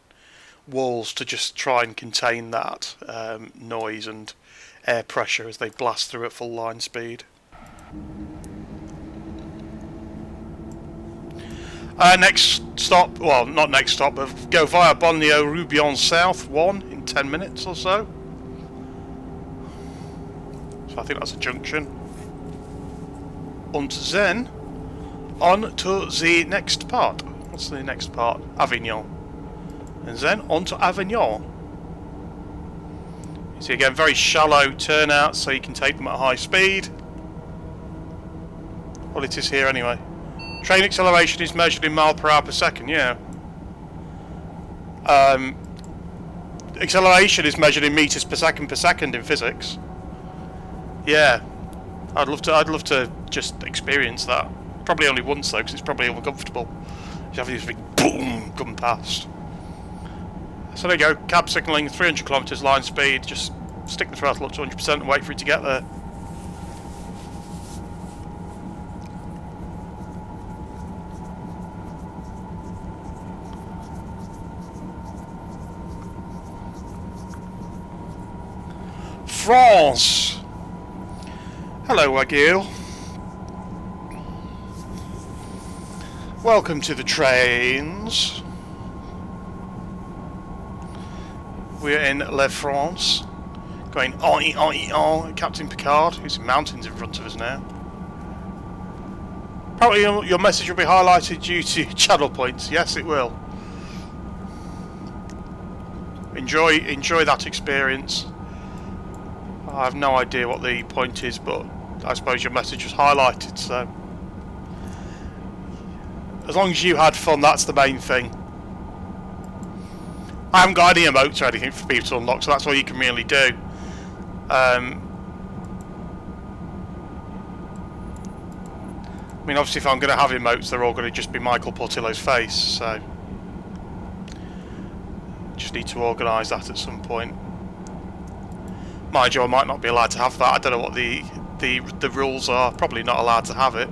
walls to just try and contain that noise and air pressure as they blast through at full line speed. Next stop, well not next stop, but go via Bonlio-Roubion South 1 in 10 minutes or so. So I think that's a junction. And then on to the next part. What's the next part? Avignon. And then on to Avignon. You see again, very shallow turnouts, so you can take them at high speed. Well, it is here anyway. Train acceleration is measured in mile per hour per second, yeah. acceleration is measured in meters per second in physics. Yeah, I'd love to just experience that. Probably only once though, because it's probably uncomfortable. You have this big boom come past. So there you go, cab signalling, 300 kilometers line speed. Just stick the throttle up to 100% and wait for it to get there. France. Hello, Wagyu. Welcome to the trains. We're in La France, going on. Captain Picard, who's in mountains in front of us now. Probably your message will be highlighted due to channel points. Yes, it will. Enjoy that experience. I have no idea what the point is, but I suppose your message was highlighted, so as long as you had fun, that's the main thing. I haven't got any emotes or anything for people to unlock, so that's all you can really do. I mean, obviously if I'm going to have emotes, they're all going to just be Michael Portillo's face, so just need to organise that at some point. Mind you, I might not be allowed to have that. I don't know what the rules are. Probably not allowed to have it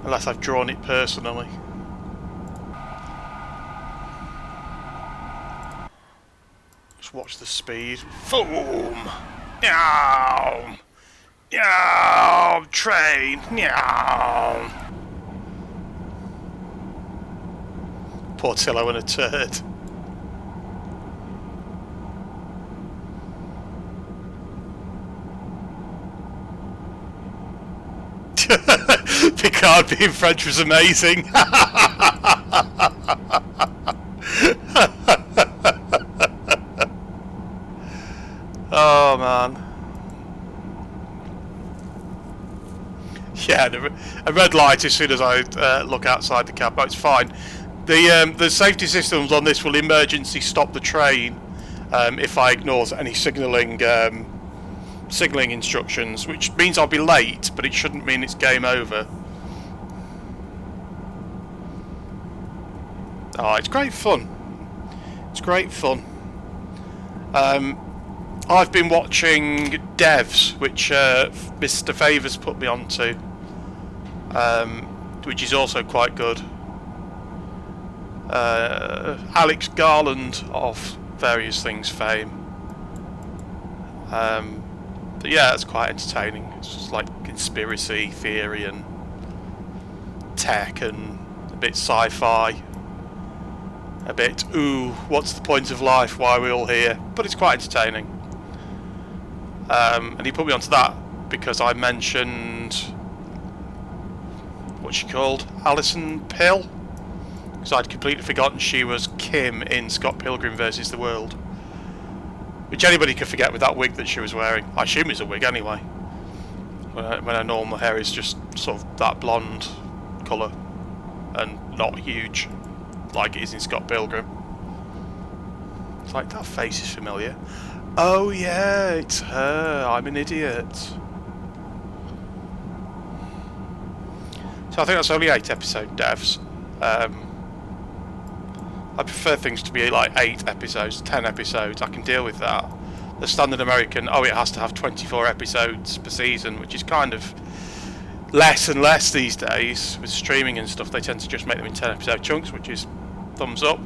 unless I've drawn it personally. Just watch the speed. Boom! Meow! Meow! Train! Meow! Portillo and a turd. Picard being French was amazing. Oh man. Yeah, a red light as soon as I look outside the cab, but it's fine. The safety systems on this will emergency stop the train if I ignore any signalling instructions, which means I'll be late, but it shouldn't mean it's game over. Oh, it's great fun. It's great fun. I've been watching Devs, which Mr. Favours put me onto, which is also quite good. Alex Garland of Various Things fame. But yeah, it's quite entertaining. It's just like conspiracy theory and tech and a bit sci-fi. A bit, ooh, what's the point of life? Why are we all here? But it's quite entertaining. And he put me onto that because I mentioned, what's she called? Alison Pill? Because I'd completely forgotten she was Kim in Scott Pilgrim vs. the World. Which anybody could forget with that wig that she was wearing. I assume it's a wig anyway. When her normal hair is just sort of that blonde colour and not huge like it is in Scott Pilgrim. It's like, that face is familiar. Oh yeah, it's her. I'm an idiot. So I think that's only 8 episode devs. I prefer things to be like 8 episodes, 10 episodes. I can deal with that. The standard American, oh, it has to have 24 episodes per season, which is kind of less and less these days. With streaming and stuff, they tend to just make them in 10 episode chunks, which is thumbs up.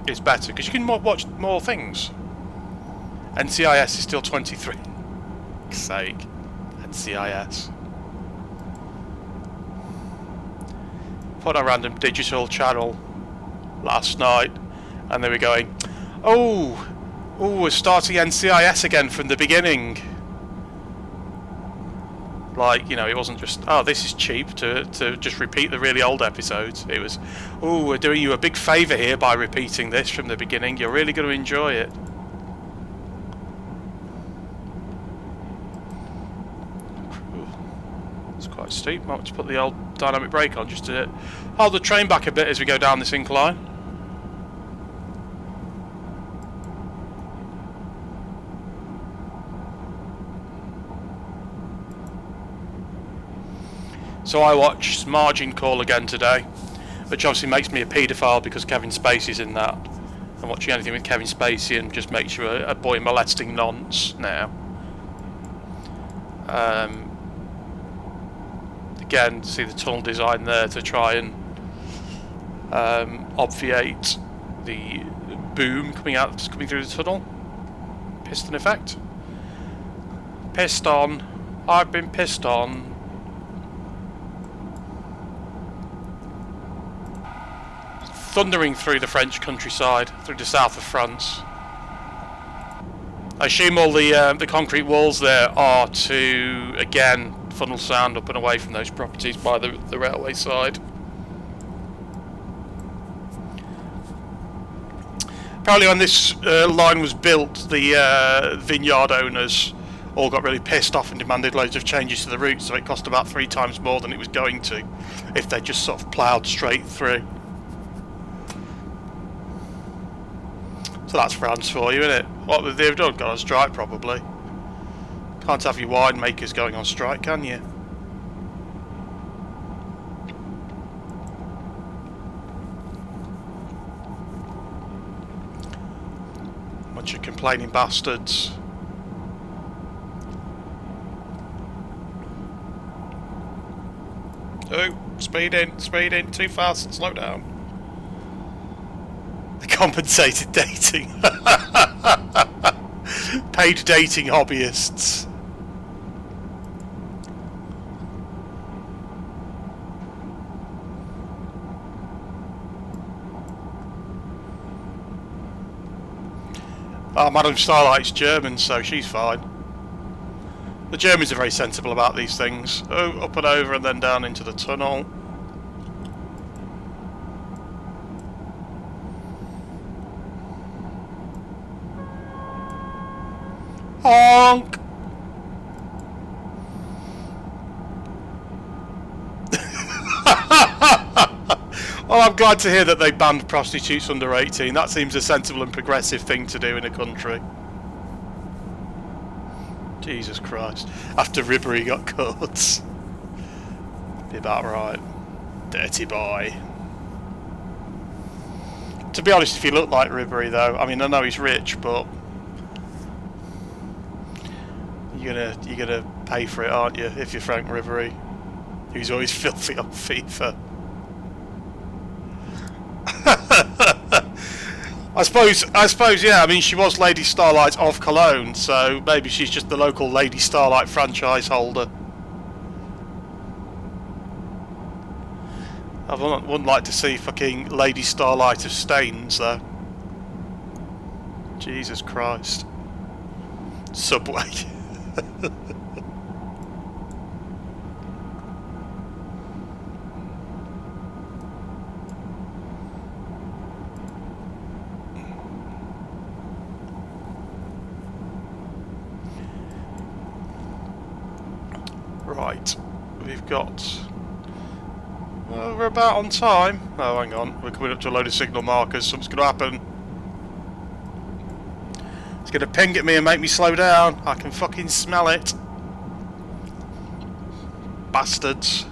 It's better because you can watch more things. NCIS is still 23. For sake, NCIS. Put on a random digital channel last night, and they were going, oh, we're starting NCIS again from the beginning. Like, you know, it wasn't just, oh, this is cheap to just repeat the really old episodes. It was, oh, we're doing you a big favour here by repeating this from the beginning. You're really going to enjoy it. It's quite steep. Might want to put the old dynamic brake on just to hold the train back a bit as we go down this incline. So I watched Margin Call again today, which obviously makes me a paedophile because Kevin Spacey's in that. And watching anything with Kevin Spacey and just makes you a boy molesting nonce now. Again, see the tunnel design there to try and obviate the boom coming through the tunnel. Piston effect. Pissed on. I've been pissed on. Thundering through the French countryside, through the south of France. I assume all the concrete walls there are to, again, funnel sound up and away from those properties by the railway side. Apparently when this line was built, the vineyard owners all got really pissed off and demanded loads of changes to the route, so it cost about 3 times more than it was going to if they just sort of ploughed straight through. So that's France for you, isn't it? What would they have done? Gone on strike, probably. Can't have your winemakers going on strike, can you? Bunch of complaining bastards. Oh, speed in, too fast, slow down. Compensated dating. Paid dating hobbyists. Oh, Madame Starlight's German, so she's fine. The Germans are very sensible about these things. Oh, up and over and then down into the tunnel. Honk! Well, I'm glad to hear that they banned prostitutes under 18. That seems a sensible and progressive thing to do in a country. Jesus Christ. After Ribery got caught. Be about right. Dirty boy. To be honest, if you look like Ribery though, I mean, I know he's rich, but you're gonna pay for it, aren't you, if you're Frank Ribery, who's always filthy on FIFA. I suppose, yeah, I mean, she was Lady Starlight of Cologne, so maybe she's just the local Lady Starlight franchise holder. I wouldn't like to see fucking Lady Starlight of Staines, though. Jesus Christ. Subway. Right, we've got... Well, we're about on time. Oh, hang on, we're coming up to a load of signal markers. Something's going to happen. It's going to ping at me and make me slow down. I can fucking smell it. Bastards.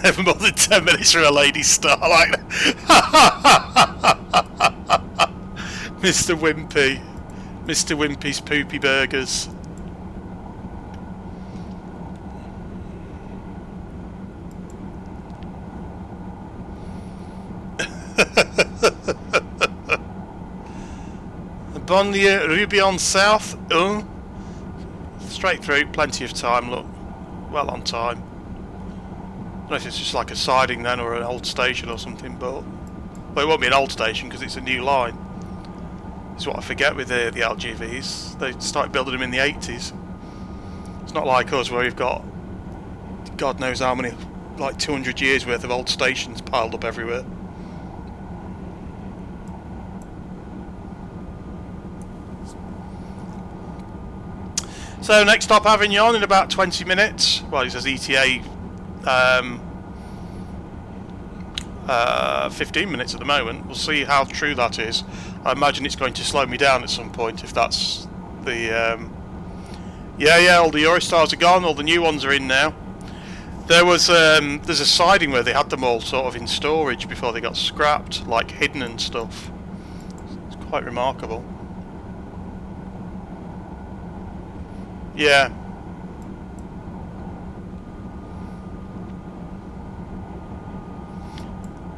Never more than 10 minutes for a Lady Starlight. Mr. Wimpy. Mr. Wimpy's Poopy Burgers. Bonlieu, Rubion South, straight through, plenty of time, look, well on time. I don't know if it's just like a siding then or an old station or something, but... Well, it won't be an old station because it's a new line. It's what I forget with the LGVs, they started building them in the 80s. It's not like us where we've got, God knows how many, like 200 years worth of old stations piled up everywhere. So next stop Avignon in about 20 minutes. Well, it says ETA 15 minutes at the moment. We'll see how true that is. I imagine it's going to slow me down at some point if that's the... Yeah, all the Eurostars are gone, all the new ones are in now. There's a siding where they had them all sort of in storage before they got scrapped, like hidden and stuff. It's quite remarkable. Yeah.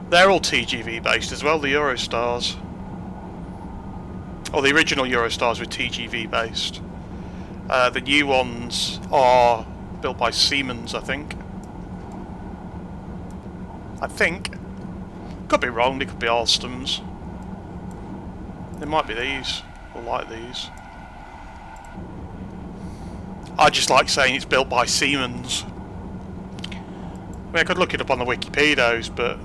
They're all TGV based as well, the Eurostars. Or the original Eurostars were TGV based. The new ones are built by Siemens, I think. Could be wrong, they could be Alstoms. They might be these, or like these. I just like saying it's built by Siemens. I mean, I could look it up on the Wikipedias, but...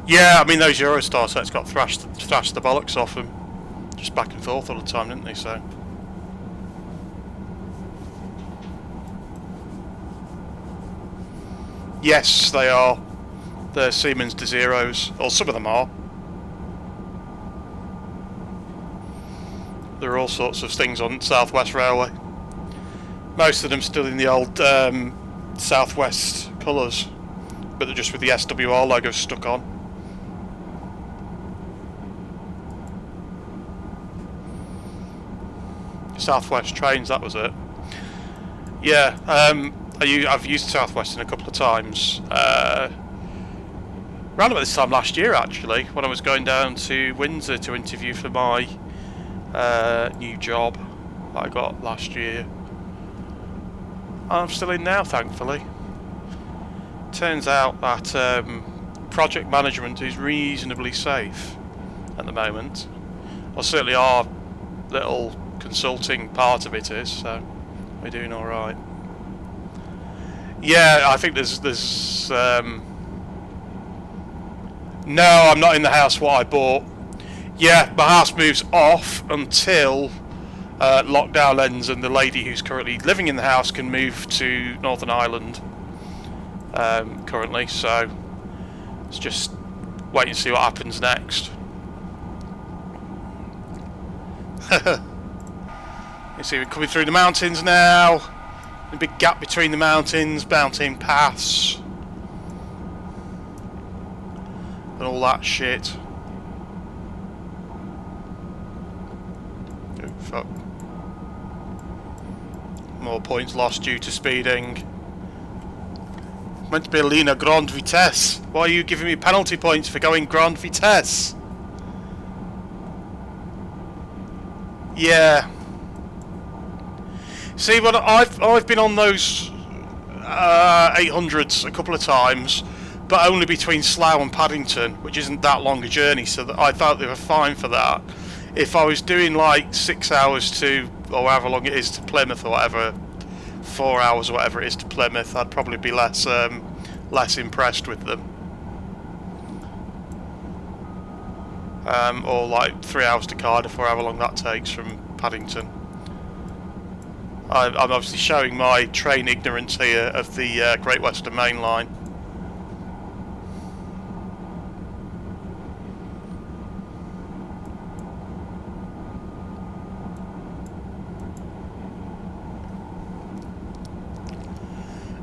Yeah, I mean, those Eurostar sets got thrashed the bollocks off them. Just back and forth all the time, didn't they, so... Yes, they are. They're Siemens de Zeros, or some of them are. There are all sorts of things on South West Railway. Most of them still in the old South West colours, but they're just with the SWR logo stuck on. South West trains, that was it. Yeah, I've used South Western a couple of times. Around about this time last year, actually, when I was going down to Windsor to interview for my new job that I got last year. I'm still in now, thankfully. Turns out that project management is reasonably safe at the moment. Well, certainly our little consulting part of it is, so we're doing alright. Yeah, I think there's no, I'm not in the house what I bought. Yeah, my house moves off until lockdown ends and the lady who's currently living in the house can move to Northern Ireland currently, so let's just wait and see what happens next. You see, we're coming through the mountains now. A big gap between the mountains, mountain paths, and all that shit. Oh, fuck. More points lost due to speeding. Meant to be a Lina Grande Vitesse. Why are you giving me penalty points for going Grande Vitesse? Yeah. See, but I've been on those 800s a couple of times, but only between Slough and Paddington, which isn't that long a journey, so that I thought they were fine for that. If I was doing like 6 hours to, or however long it is to Plymouth or whatever, 4 hours or whatever it is to Plymouth, I'd probably be less impressed with them. Or like 3 hours to Cardiff, or however long that takes from Paddington. I'm obviously showing my train ignorance here of the Great Western Main Line.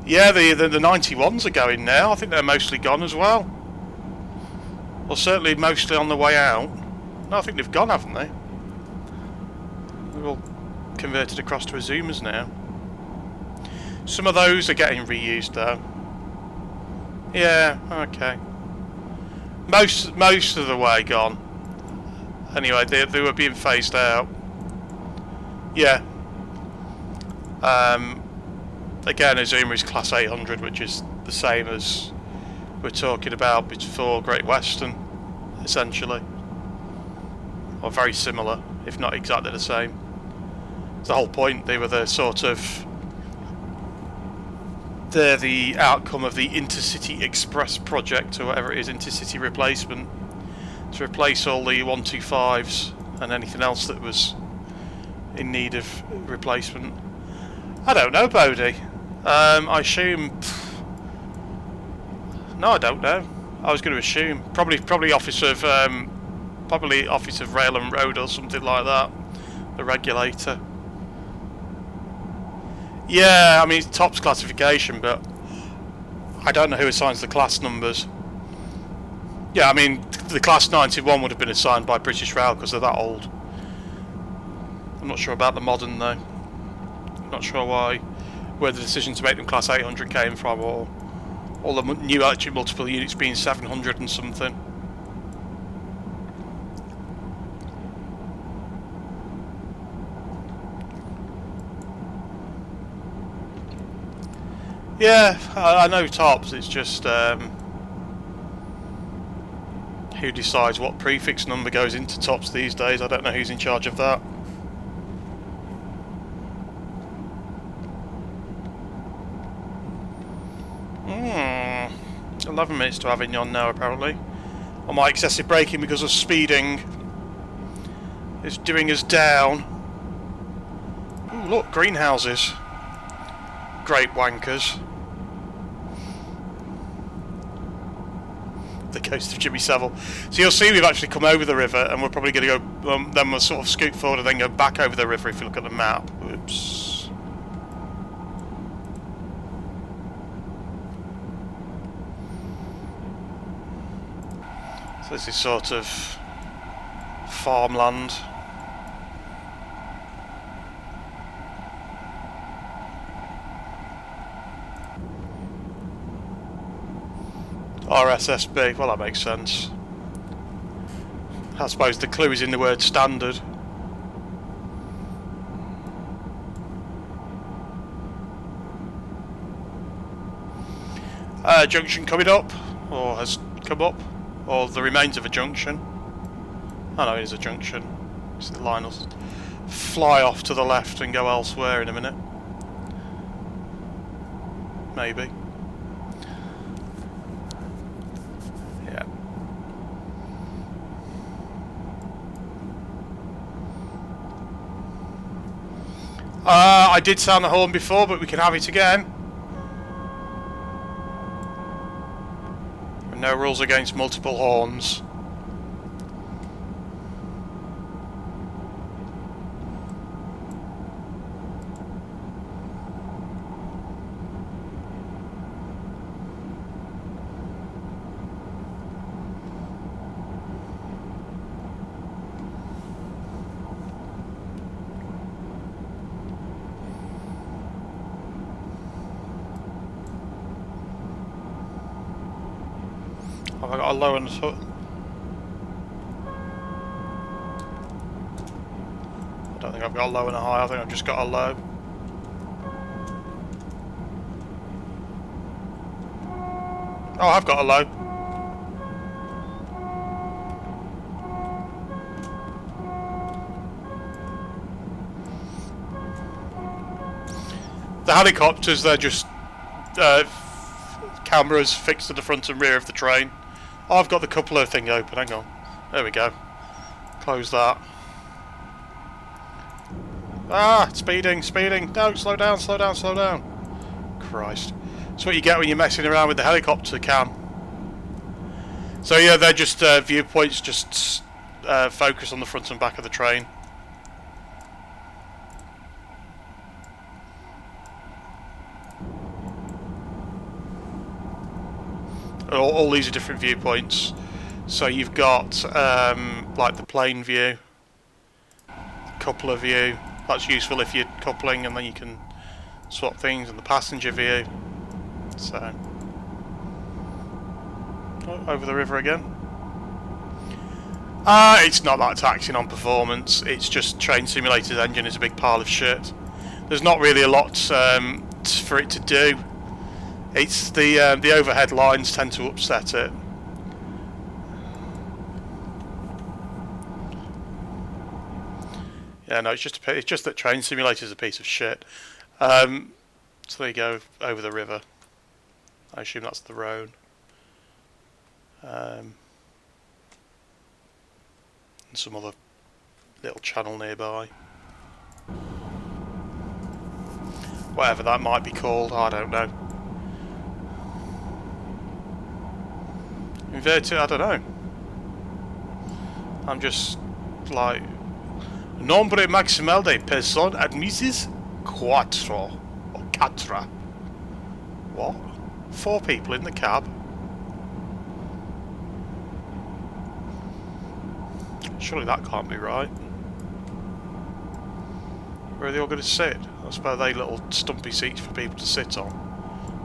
Yeah, the 91s are going now. I think they're mostly gone as well. Well, certainly mostly on the way out. No, I think they've gone, haven't they? They're all converted across to Azumas now. Some of those are getting reused though. Yeah, okay. Most of the way gone. Anyway, they were being phased out. Yeah. Again, Azuma is class 800, which is the same as we're talking about before Great Western, essentially. Or very similar, if not exactly the same. The whole point, they were the sort of... They're the outcome of the Intercity Express project, or whatever it is, Intercity Replacement, to replace all the 125s and anything else that was in need of replacement. I don't know, Bodie. I assume. No, I don't know. I was going to assume probably office of Rail and Road or something like that. The regulator. Yeah, I mean it's TOPS classification, but I don't know who assigns the class numbers. Yeah, I mean the class 91 would have been assigned by British Rail because they're that old. I'm not sure about the modern though. I'm not sure where the decision to make them class 800 came from, or all the new electric multiple units being 700 and something. Yeah, I know TOPS, it's just who decides what prefix number goes into TOPS these days. I don't know who's in charge of that. Hmm, 11 minutes to Avignon now apparently. On my excessive braking because of speeding is doing us down. Ooh, look, greenhouses. Great wankers. The coast of Jimmy Savile. So you'll see we've actually come over the river, and we're probably going to go. Then we'll sort of scoot forward and then go back over the river if you look at the map. Oops. So this is sort of farmland. RSSB, well that makes sense. I suppose the clue is in the word standard. Junction coming up, or has come up, or the remains of a junction. Oh no, it is a junction. So the line will fly off to the left and go elsewhere in a minute. Maybe. Yeah. I did sound the horn before, but we can have it again. No rules against multiple horns. Have I got a low on the foot? I don't think I've got a low and a high, I think I've just got a low. Oh, I've got a low. The helicopters, they're just cameras fixed to the front and rear of the train. Oh, I've got the coupler thing open, hang on. There we go. Close that. Ah, speeding. No, slow down. Christ. That's what you get when you're messing around with the helicopter cam. So yeah, they're just viewpoints, just focus on the front and back of the train. All these are different viewpoints. So you've got like the plane view, coupler view. That's useful if you're coupling, and then you can swap things, and the passenger view. So over the river again. It's not that taxing on performance. It's just Train Simulator's engine is a big pile of shit. There's not really a lot for it to do. It's the overhead lines tend to upset it. Yeah, no, it's just that Train Simulator is a piece of shit. So there you go, over the river. I assume that's the road. And some other little channel nearby. Whatever that might be called, I don't know. Inverted, I don't know. I'm just like... Nombre maximal de personas admises cuatro. Or quatre. What? 4 people in the cab? Surely that can't be right. Where are they all going to sit? I suppose they little stumpy seats for people to sit on.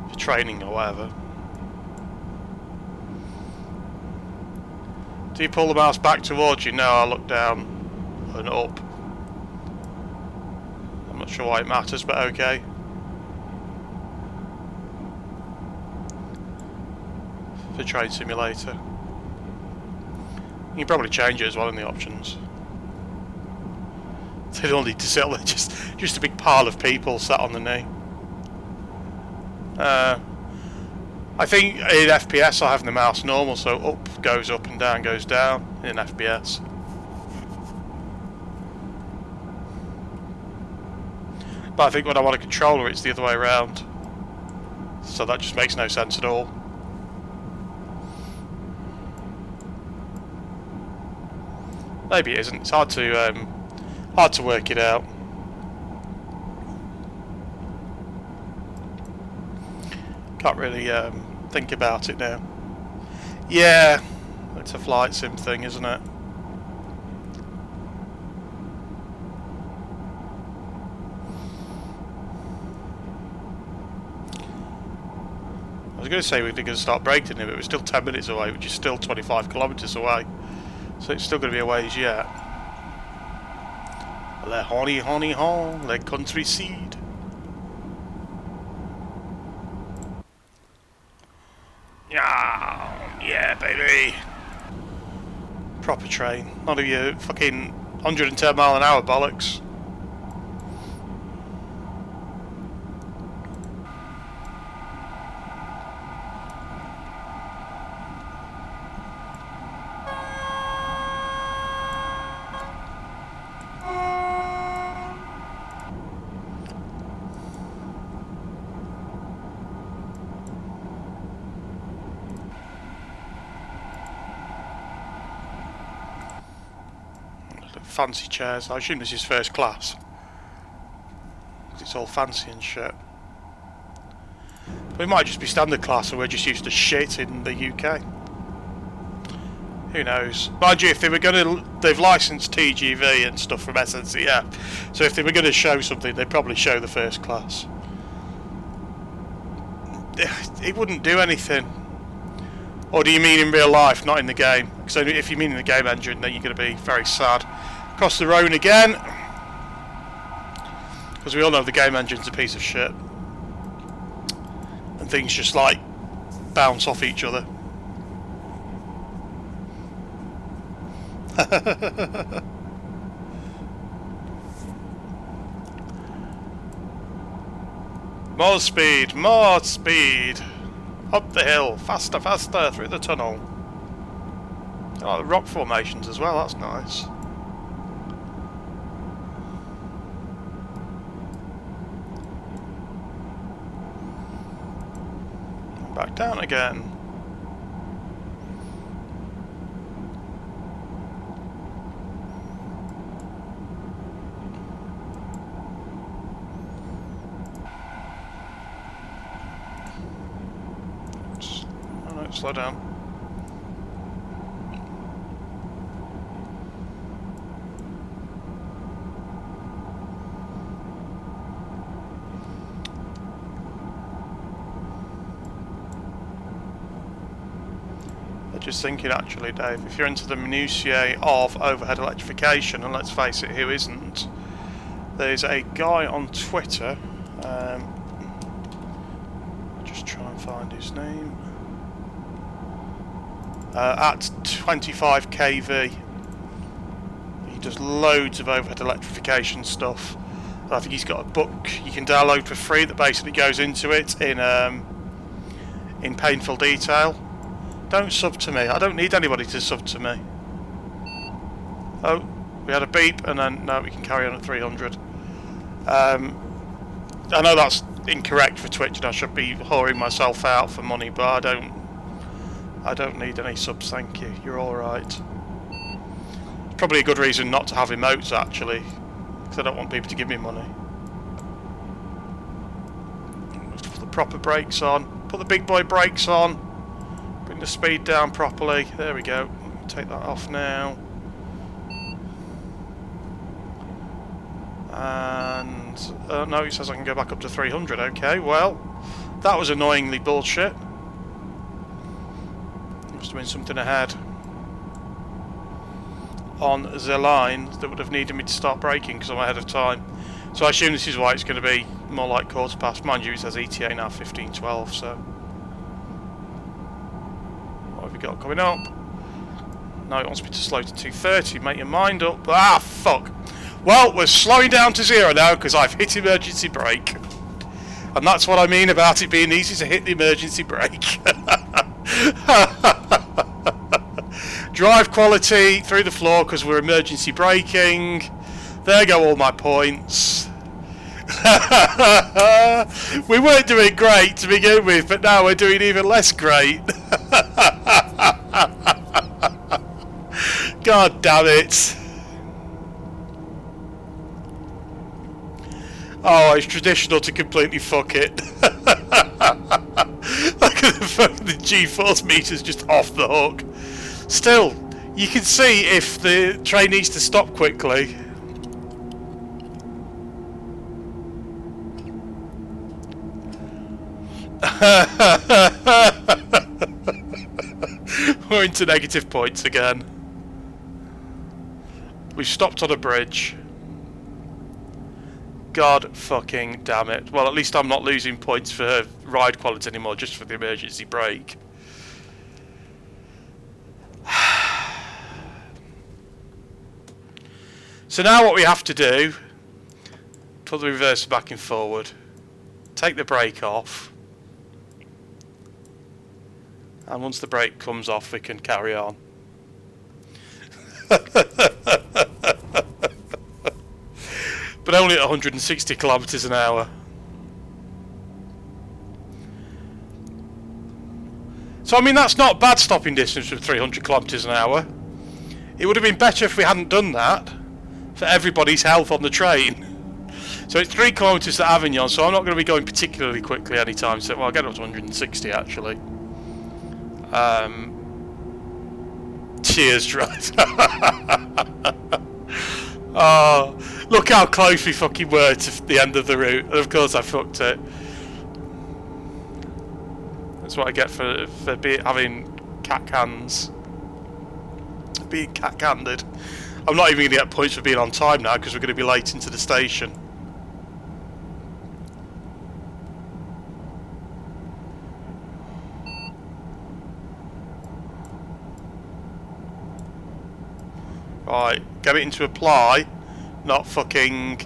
For training or whatever. Do you pull the mouse back towards you? No, I look down and up. I'm not sure why it matters, but okay. For Train Simulator. You can probably change it as well in the options. They don't need to sit on there, just a big pile of people sat on the knee. I think in FPS I have the mouse normal, so up goes up and down goes down in FPS. But I think when I want a controller it's the other way around. So that just makes no sense at all. Maybe it isn't. It's hard to work it out. Can't really think about it now. Yeah, it's a flight sim thing, isn't it? I was going to say we're going to start breaking it, but we're still 10 minutes away, which is still 25 kilometres away. So it's still going to be a ways yet. Le honey, honey, hon, le country seed. Yeah, baby. Proper train. None of your fucking 110 mile an hour bollocks. Fancy chairs. I assume this is first class. It's all fancy and shit. We might just be standard class and we're just used to shit in the UK. Who knows? Mind you, if they were going to... They've licensed TGV and stuff from SNCF. So if they were going to show something, they'd probably show the first class. It wouldn't do anything. Or do you mean in real life, not in the game? Because if you mean in the game engine, then you're going to be very sad. Across the road again. Because we all know the game engine's a piece of shit. And things just like bounce off each other. More speed, more speed. Up the hill, faster, faster, through the tunnel. Oh, the rock formations as well, that's nice. Back down again. Oops. Oh no, slow down. Just thinking actually, Dave, if you're into the minutiae of overhead electrification, and let's face it, who isn't, there's a guy on Twitter, just try and find his name, at 25kV. He does loads of overhead electrification stuff. I think he's got a book you can download for free that basically goes into it in painful detail. Don't sub to me. I don't need anybody to sub to me. Oh, we had a beep and then no, we can carry on at 300. I know that's incorrect for Twitch and I should be whoring myself out for money, but I don't need any subs, thank you. You're alright. Probably a good reason not to have emotes, actually, because I don't want people to give me money. Put the proper brakes on. Put the big boy brakes on. Bring the speed down properly. There we go. Take that off now. And no, it says I can go back up to 300. Okay, well, that was annoyingly bullshit. Must have been something ahead on the line that would have needed me to start braking because I'm ahead of time. So I assume this is why it's going to be more like quarter past. Mind you, it says ETA now 15:12. So what have we got coming up? No, it wants me to slow to 230. Make your mind up. Ah, fuck. Well, we're slowing down to 0 now because I've hit emergency brake. And that's what I mean about it being easy to hit the emergency brake. Drive quality through the floor because we're emergency braking. There go all my points. We weren't doing great to begin with, but now we're doing even less great. God damn it. Oh, it's traditional to completely fuck it. Look at the G-force meter's just off the hook. Still, you can see if the train needs to stop quickly. We're into negative points again. We've stopped on a bridge. God fucking damn it. Well, at least I'm not losing points for ride quality anymore, just for the emergency brake. So now what we have to do, put the reverser back and forward, take the brake off, and once the brake comes off we can carry on. But only at 160 kilometers an hour. So I mean that's not bad stopping distance with 300 kilometers an hour. It would have been better if we hadn't done that for everybody's health on the train. So it's 3 kilometers to Avignon, so I'm not going to be going particularly quickly anytime soon. Well, I'll get up to 160 actually. Cheers, Drat. Oh, look how close we fucking were to the end of the route. And of course I fucked it. That's what I get for having cat hands. Being cat-handed. I'm not even going to get points for being on time now because we're going to be late into the station. Right, get it into apply, not fucking...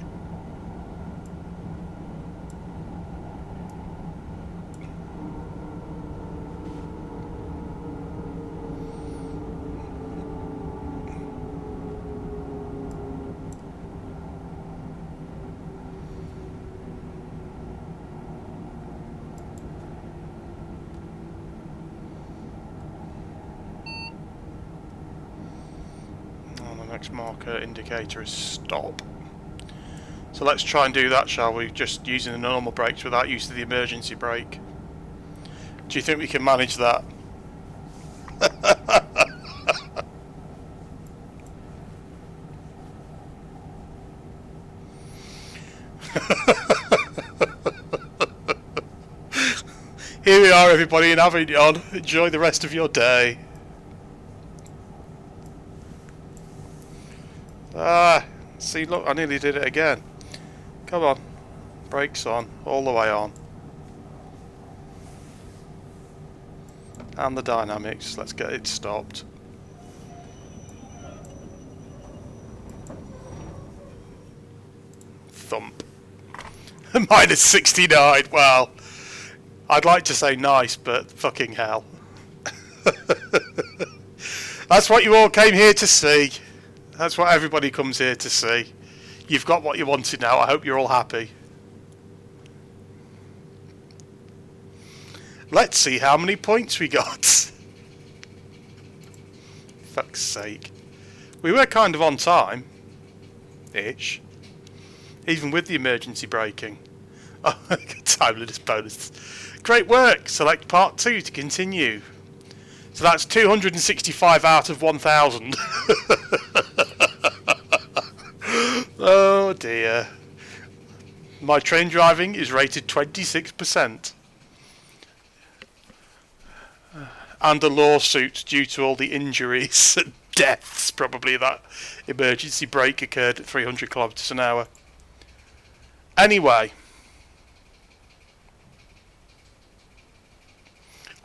marker indicator is stop. So let's try and do that, shall we? Just using the normal brakes without use of the emergency brake. Do you think we can manage that? Here we are, everybody in Avignon. Enjoy the rest of your day. Ah, see, look, I nearly did it again. Come on. Brakes on, all the way on. And the dynamics, let's get it stopped. Thump. Minus 69, well, I'd like to say nice, but fucking hell. That's what you all came here to see. That's what everybody comes here to see. You've got what you wanted now. I hope you're all happy. Let's see how many points we got. Fuck's sake. We were kind of on time. Ish. Even with the emergency braking. Oh, timeliness bonus. Great work. Select part 2 to continue. So that's 265 out of 1,000. Oh dear. My train driving is rated 26%. And a lawsuit due to all the injuries and deaths, probably, that emergency brake occurred at 300 kilometres an hour. Anyway.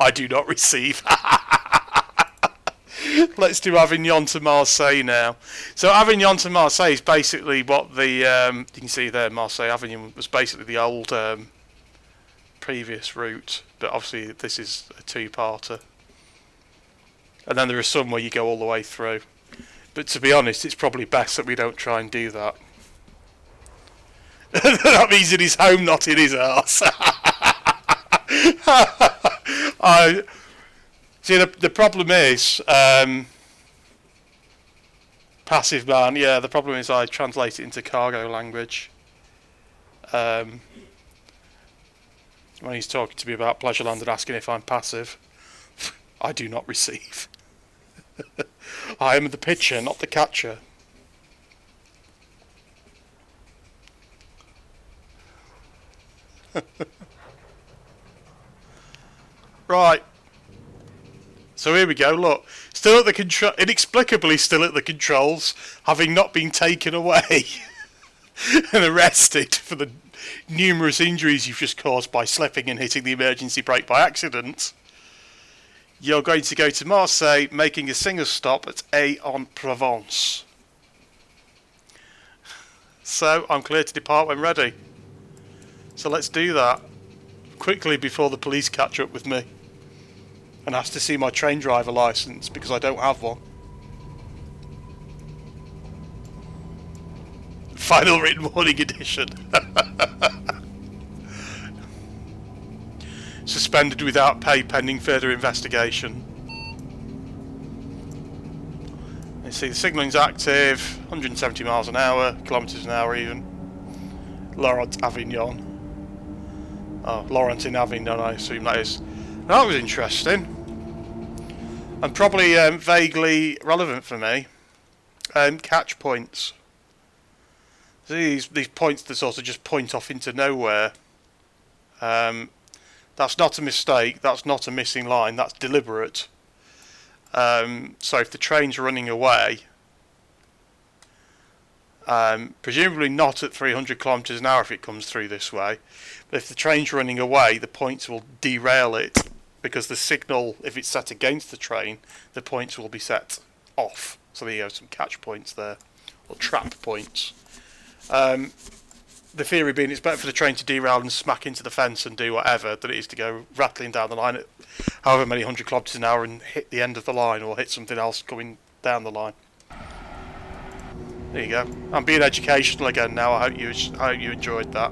I do not receive. Let's do Avignon to Marseille now. So Avignon to Marseille is basically what the you can see there. Marseille Avignon was basically the old previous route, but obviously this is a two-parter. And then there are some where you go all the way through. But to be honest, it's probably best that we don't try and do that. That means in his home, not in his arse. See, the problem is, passive man, yeah, the problem is I translate it into cargo language. When he's talking to me about Pleasureland and asking if I'm passive, I do not receive. I am the pitcher, not the catcher. Right. So here we go, look. Still at the control, inexplicably still at the controls, having not been taken away and arrested for the numerous injuries you've just caused by slipping and hitting the emergency brake by accident. You're going to go to Marseille, making a single stop at Aix-en-Provence. So, I'm clear to depart when ready. So let's do that. Quickly before the police catch up with me. And ask to see my train driver licence, because I don't have one. Final written warning edition. Suspended without pay pending further investigation. You see the signalling's active, 170 miles an hour, kilometres an hour even. Laurent Avignon. Oh, Laurent in Avignon, I assume that is. That was interesting. And probably vaguely relevant for me. Catch points. These points that sort of just point off into nowhere. That's not a mistake, that's not a missing line, that's deliberate. So if the train's running away, presumably not at 300 kilometres an hour if it comes through this way, but if the train's running away, the points will derail it, because the signal, if it's set against the train, the points will be set off. So there you go, some catch points there, or trap points. The theory being it's better for the train to derail and smack into the fence and do whatever than it is to go rattling down the line at however many 100 kilometres an hour and hit the end of the line or hit something else going down the line. There you go. I'm being educational again now. I hope you enjoyed that.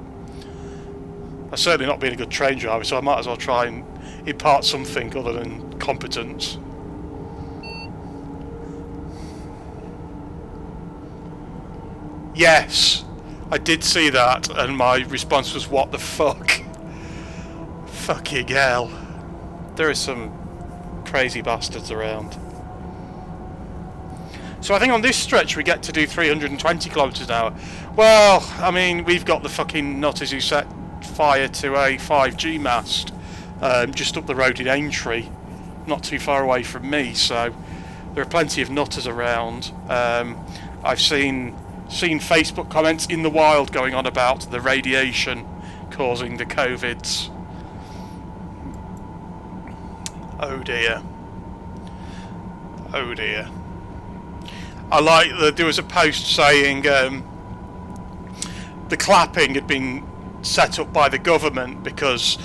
I've certainly not been a good train driver, so I might as well try and impart something other than competence. Yes, I did see that, and my response was, what the fuck? Fucking hell. There are some crazy bastards around. So I think on this stretch we get to do 320 kilometres an hour. Well, I mean, we've got the fucking nutters who set fire to a 5G mast just up the road in Aintree, not too far away from me, so there are plenty of nutters around. I've seen Facebook comments in the wild going on about the radiation causing the COVIDs. Oh dear. Oh dear. I like that there was a post saying the clapping had been set up by the government because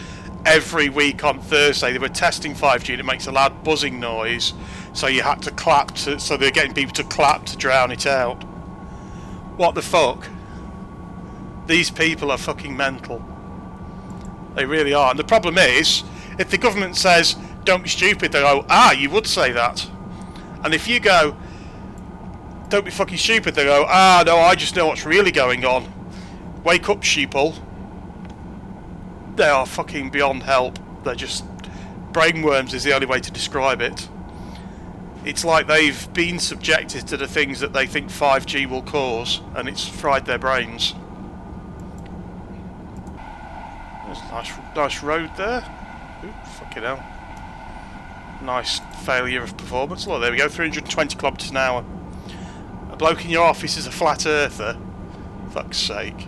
every week on Thursday they were testing 5G and it makes a loud buzzing noise, so you had to clap so they're getting people to clap to drown it out. What the fuck? These people are fucking mental. They really are. And the problem is, if the government says, don't be stupid, they go, ah, you would say that. And if you go, don't be fucking stupid, they go, ah, no, I just know what's really going on. Wake up, sheeple. They are fucking beyond help. They're just... brainworms is the only way to describe it. It's like they've been subjected to the things that they think 5G will cause, and it's fried their brains. There's a nice road there. Ooh, fucking hell. Nice failure of performance. Look, there we go, 320 kilometres an hour. A bloke in your office is a flat earther. Fuck's sake.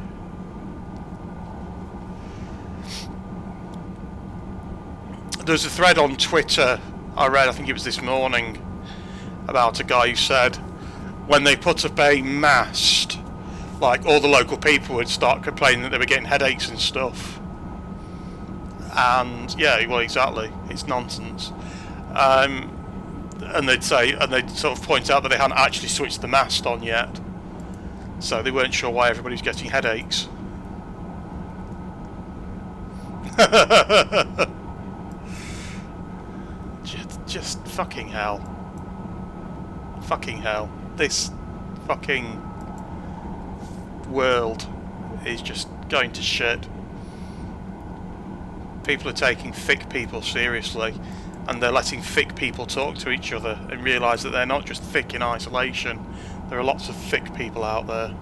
There's a thread on Twitter I read, I think it was this morning, about a guy who said when they put up a mast, like, all the local people would start complaining that they were getting headaches and stuff. And yeah, well, exactly, it's nonsense. And they'd say, and they'd sort of point out that they hadn't actually switched the mast on yet, so they weren't sure why everybody was getting headaches. Just fucking hell. Fucking hell. This fucking world is just going to shit. People are taking thick people seriously, and they're letting thick people talk to each other and realise that they're not just thick in isolation. There are lots of thick people out there.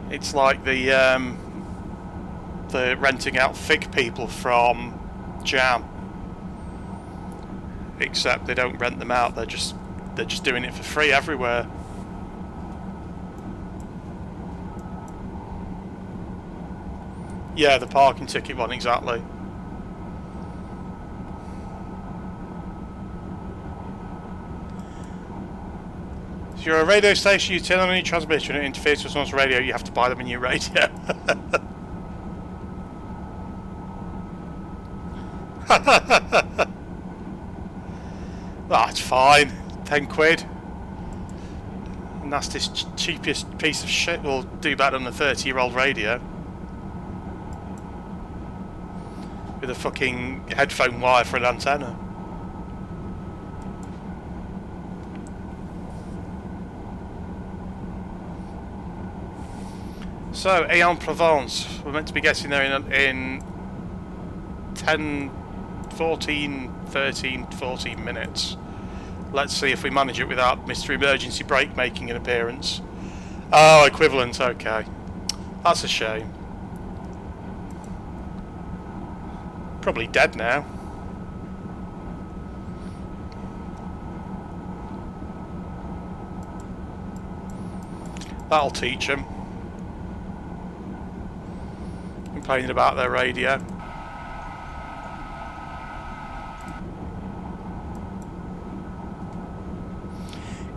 It's like the renting out thick people from Jam, except they don't rent them out. They're just doing it for free everywhere. Yeah, the parking ticket one, exactly. If you're a radio station, you turn on any transmitter and it interferes with someone's radio, you have to buy them a new radio. That's fine. 10 quid. Nastiest, cheapest piece of shit will do better than a 30-year-old radio. With a fucking headphone wire for an antenna. So, Aix-en-Provence. We're meant to be getting there in 10, 14, 13, 14 minutes. Let's see if we manage it without Mr. Emergency Brake making an appearance. Oh, equivalent, okay. That's a shame. Probably dead now. That'll teach them. Complaining about their radio.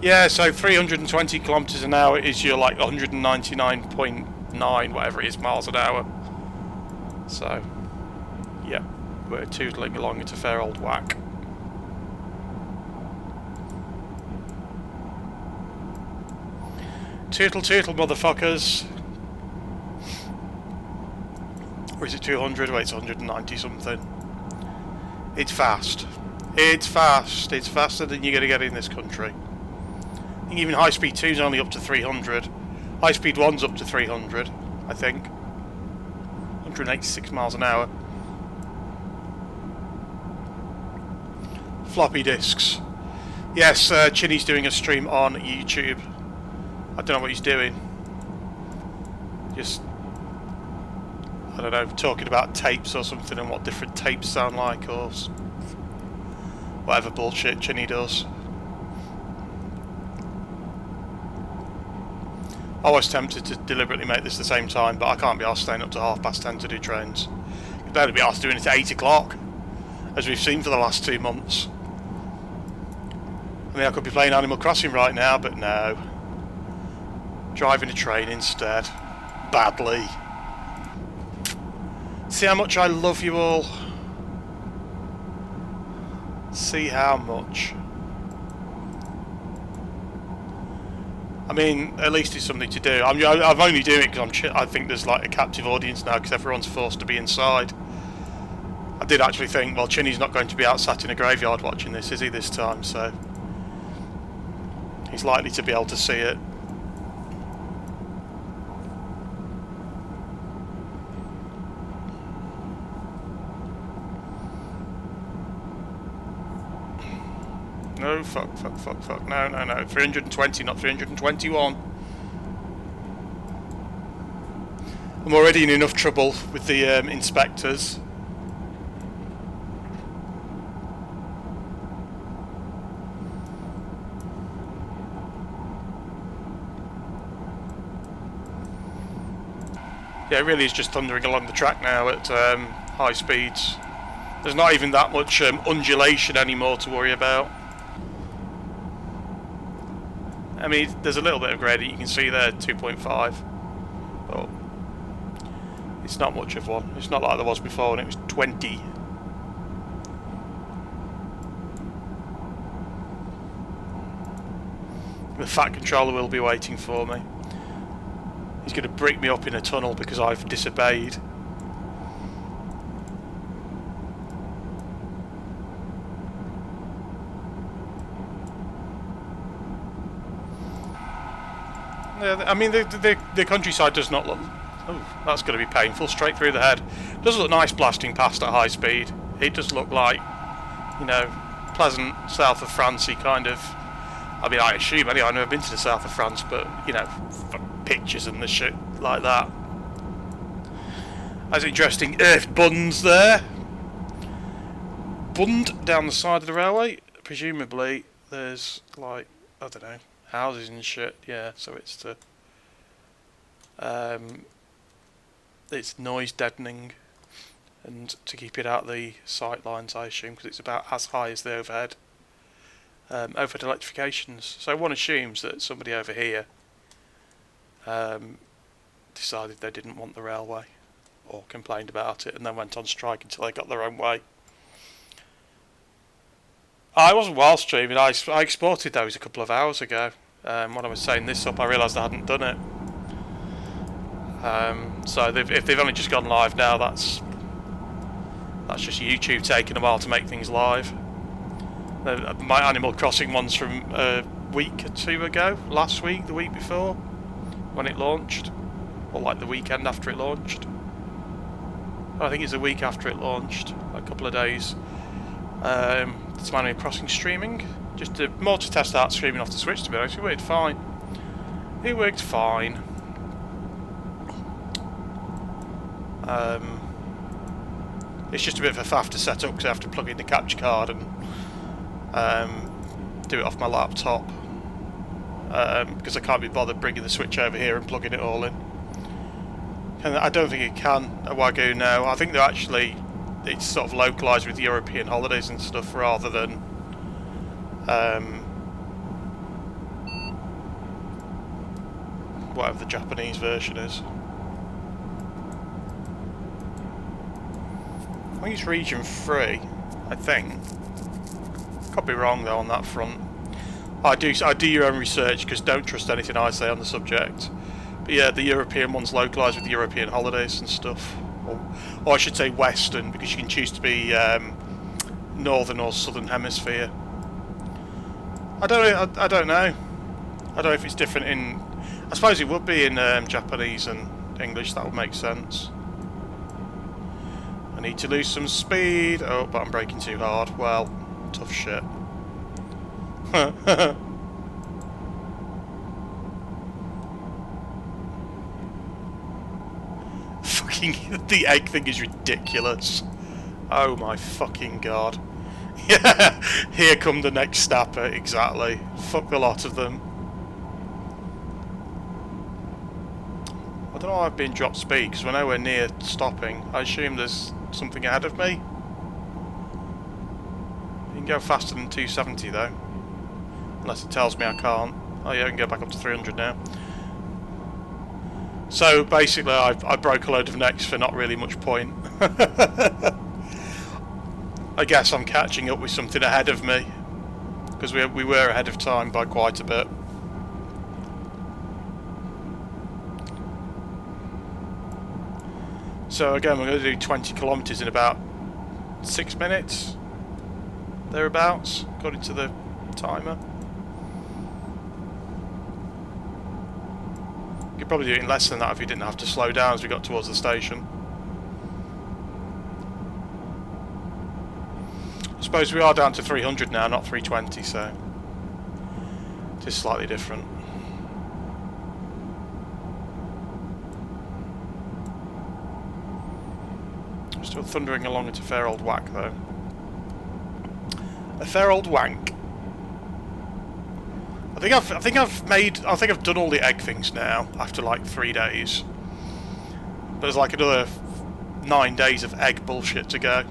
Yeah, so 320 kilometers an hour is your like 199.9 whatever it is miles an hour. So, yeah, we're tootling along at a fair old whack. Tootle tootle, motherfuckers. Or is it 200? Wait, it's 190 something. It's fast. It's fast. It's faster than you're going to get in this country. I think even high speed 2 is only up to 300. High speed 1's up to 300, I think. 186 miles an hour. Floppy disks. Yes, Chinny's doing a stream on YouTube. I don't know what he's doing. Just, I don't know, talking about tapes or something and what different tapes sound like, or whatever bullshit Chinny does. I was tempted to deliberately make this the same time, but I can't be arsed staying up to 10:30 to do trains. You'd better be arsed doing it at 8 o'clock, as we've seen for the last 2 months. I mean, I could be playing Animal Crossing right now, but no. Driving a train instead. Badly. See how much I love you all? See how much. I mean, at least it's something to do. I'm only doing it because I think there's like a captive audience now because everyone's forced to be inside. I did actually think, well, Chinny's not going to be out sat in a graveyard watching this, is he, this time? So he's likely to be able to see it. No, fuck. No. 320, not 321. I'm already in enough trouble with the inspectors. Yeah, it really is just thundering along the track now at high speeds. There's not even that much undulation anymore to worry about. I mean, there's a little bit of gradient you can see there, 2.5. But it's not much of one. It's not like there was before when it was 20. The Fat Controller will be waiting for me. He's going to brick me up in a tunnel because I've disobeyed. Yeah, I mean, the countryside does not look... Oh, that's going to be painful, straight through the head. It does look nice blasting past at high speed. It does look like, you know, pleasant south of France-y kind of... I mean, I assume, anyway, I've never been to the south of France, but, you know, pictures and the shit like that. That's interesting. Earth buns there. Bund down the side of the railway. Presumably, there's, like, I don't know, houses and shit. Yeah, so it's to... it's noise deadening and to keep it out of the sight lines, I assume, because it's about as high as the overhead. Overhead electrifications. So one assumes that somebody over here decided they didn't want the railway or complained about it and then went on strike until they got their own way. I wasn't while streaming. I exported those a couple of hours ago. When I was setting this up, I realised I hadn't done it. So if they've only just gone live now, that's just YouTube taking a while to make things live. My Animal Crossing ones from a week or two ago, last week, the week before, when it launched, or like the weekend after it launched. I think it's a week after it launched, a couple of days. It's my Animal Crossing streaming, just more to test out streaming off the Switch. To be honest, it worked fine. It worked fine. It's just a bit of a faff to set up because I have to plug in the capture card and do it off my laptop because I can't be bothered bringing the Switch over here and plugging it all in. And I don't think it can at Wagyu now. I think it's sort of localised with European holidays and stuff rather than whatever the Japanese version is. I think it's region 3, I think. Could be wrong though on that front. I do your own research because don't trust anything I say on the subject. But yeah, the European one's localised with European holidays and stuff, or I should say Western, because you can choose to be Northern or Southern Hemisphere. I don't know. I don't know if it's different in. I suppose it would be in Japanese and English. That would make sense. I need to lose some speed. Oh, but I'm braking too hard. Well. Tough shit. Fucking the egg thing is ridiculous. Oh my fucking god. Yeah, here come the next snapper, exactly. Fuck the lot of them. I don't know why I've been dropped speed because we're nowhere near stopping. I assume there's something ahead of me. You can go faster than 270 though, unless it tells me I can't. Oh yeah, I can go back up to 300 now. So basically I broke a load of necks for not really much point. I guess I'm catching up with something ahead of me, because we were ahead of time by quite a bit. So again, we're going to do 20 kilometres in about 6 minutes, thereabouts, according to the timer. You could probably do it in less than that if you didn't have to slow down as we got towards the station. I suppose we are down to 300 now, not 320, so it is slightly different. Still thundering along at a fair old whack, though. A fair old wank. I think I've done all the egg things now after like 3 days. But there's like another 9 days of egg bullshit to go.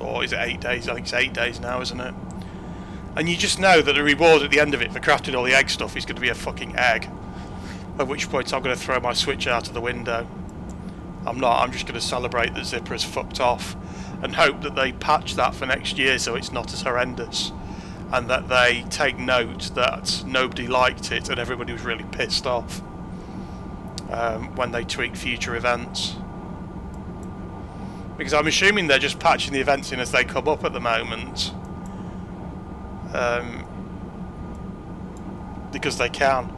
Or is it 8 days? I think it's 8 days now, isn't it? And you just know that the reward at the end of it for crafting all the egg stuff is going to be a fucking egg. At which point I'm going to throw my Switch out of the window. I'm not, I'm just going to celebrate that Zipper has fucked off and hope that they patch that for next year so it's not as horrendous, and that they take note that nobody liked it and everybody was really pissed off when they tweak future events. Because I'm assuming they're just patching the events in as they come up at the moment. Because they can.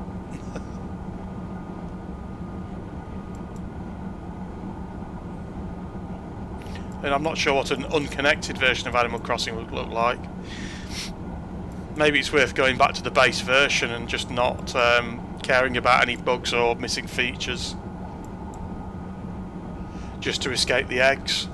And I'm not sure what an unconnected version of Animal Crossing would look like. Maybe it's worth going back to the base version and just not caring about any bugs or missing features. Just to escape the eggs.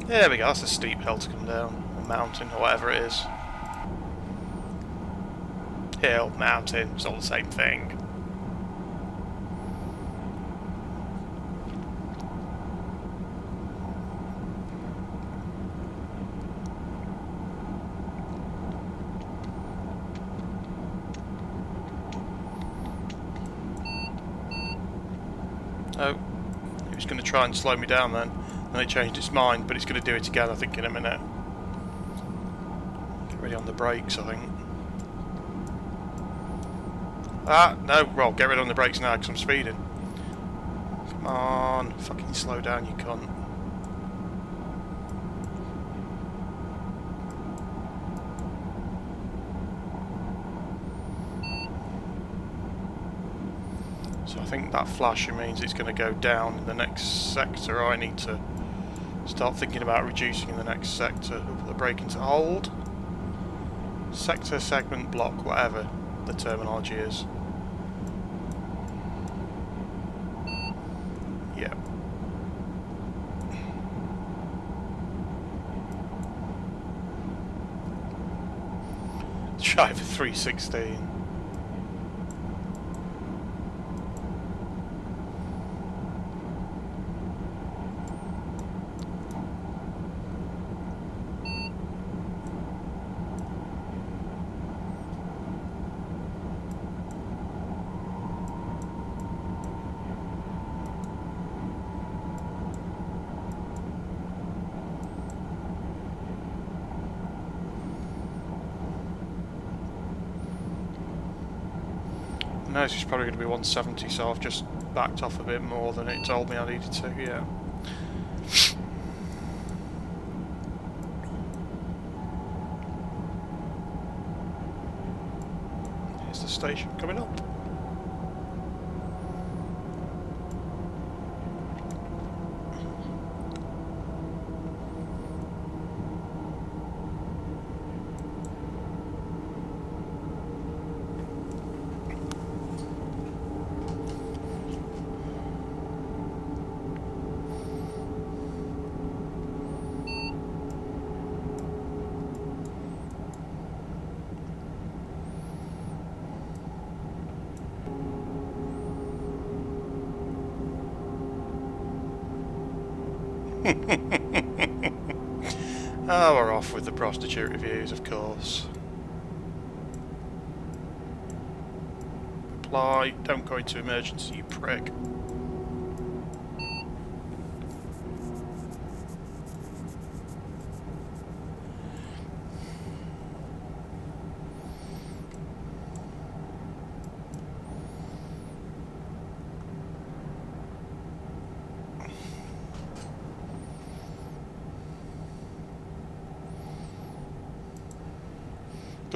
There we go, that's a steep hill to come down. Mountain or whatever it is. Hill, mountain, it's all the same thing. Oh, it was going to try and slow me down then, and it changed its mind, but it's going to do it again I think in a minute. Ready on the brakes, I think. Ah, no, well, get rid on the brakes now because I'm speeding. Come on, fucking slow down, you cunt. So I think that flashing means it's going to go down in the next sector. I need to start thinking about reducing in the next sector. Put the brake into hold. Sector, segment, block, whatever the terminology is. Yeah. Try for 316. No, this is probably going to be 170, so I've just backed off a bit more than it told me I needed to, yeah. Here's the station coming up. Oh, we're off with the prostitute reviews, of course. Reply, don't go into emergency, you prick.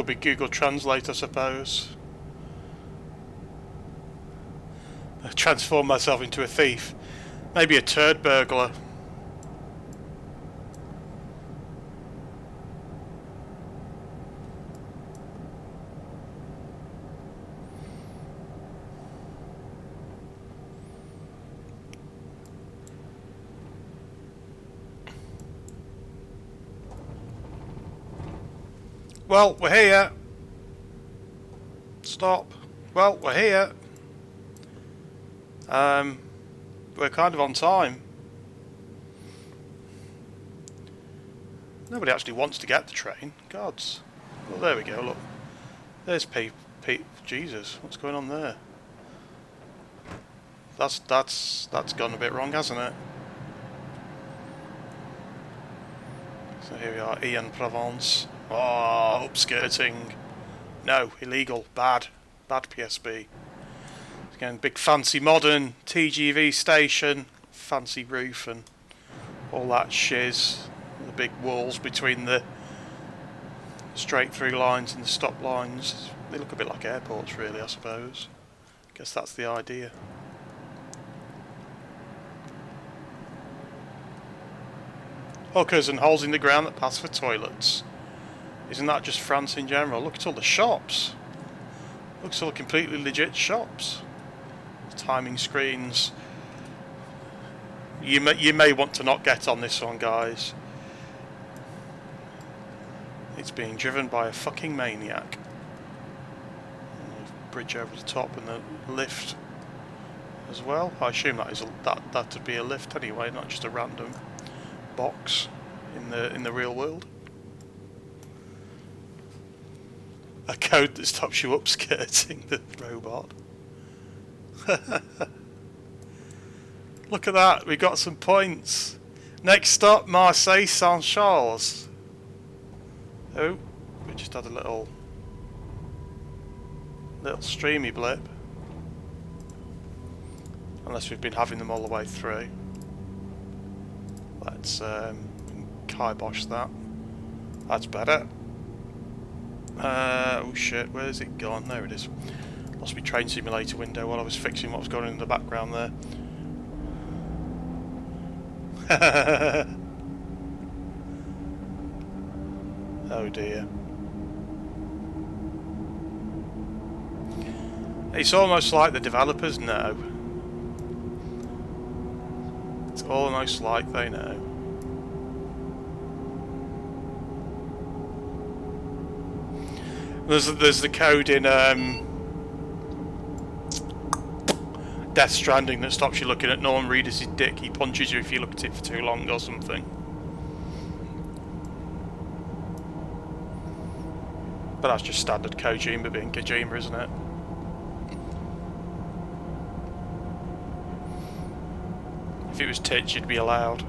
Could be Google Translate, I suppose. I transform myself into a thief. Maybe a turd burglar. Well, we're here. Stop. Well, we're here. We're kind of on time. Nobody actually wants to get the train. Gods. Well, there we go, look. There's Pete. Jesus, what's going on there? That's gone a bit wrong, hasn't it? So here we are, Aix-en-Provence. Oh, upskirting. No, illegal. Bad. Bad PSB. Again, big fancy modern TGV station. Fancy roof and all that shiz. The big walls between the straight through lines and the stop lines. They look a bit like airports really, I suppose. Guess that's the idea. Hookers and holes in the ground that pass for toilets. Isn't that just France in general? Look at all the shops. Looks all completely legit shops. Timing screens. You may want to not get on this one, guys. It's being driven by a fucking maniac. Bridge over the top and the lift as well. I assume that would be a lift anyway, not just a random box in the real world. A code that stops you upskirting the robot. Look at that, we got some points. Next stop, Marseille Saint-Charles. Oh, we just had a little streamy blip. Unless we've been having them all the way through. Let's kibosh that. That's better. Oh shit, where's it gone? There it is. Lost my train simulator window while I was fixing what was going on in the background there. Oh dear. It's almost like the developers know. It's almost like they know. There's the code in Death Stranding that stops you looking at Norman Reedus' dick. He punches you if you look at it for too long or something. But that's just standard Kojima being Kojima, isn't it? If it was tits, you'd be allowed.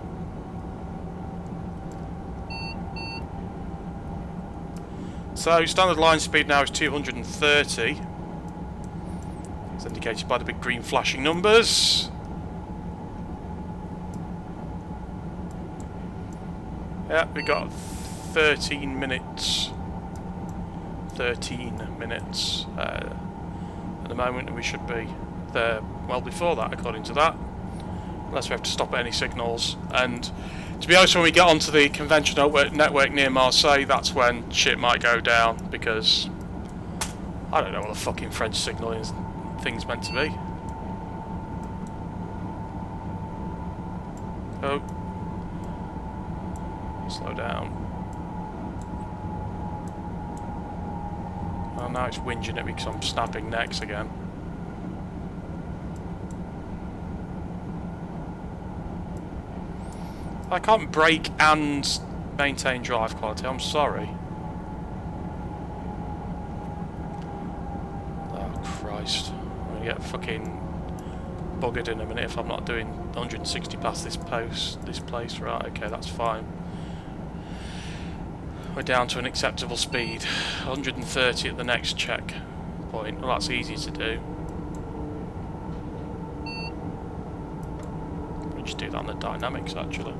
So, standard line speed now is 230. It's indicated by the big green flashing numbers. Yeah, we got 13 minutes. 13 minutes at the moment, and we should be there well before that, according to that. Unless we have to stop at any signals. And to be honest, when we get onto the conventional network near Marseille, that's when shit might go down, because I don't know what the fucking French signalling thing's meant to be. Oh. Slow down. Oh, now it's whinging at me because I'm snapping necks again. I can't brake and maintain drive quality, I'm sorry. Oh Christ. I'm gonna get fucking buggered in a minute if I'm not doing 160 past this place. Right, okay, that's fine. We're down to an acceptable speed. 130 at the next checkpoint. Well, that's easy to do. We just do that on the dynamics, actually.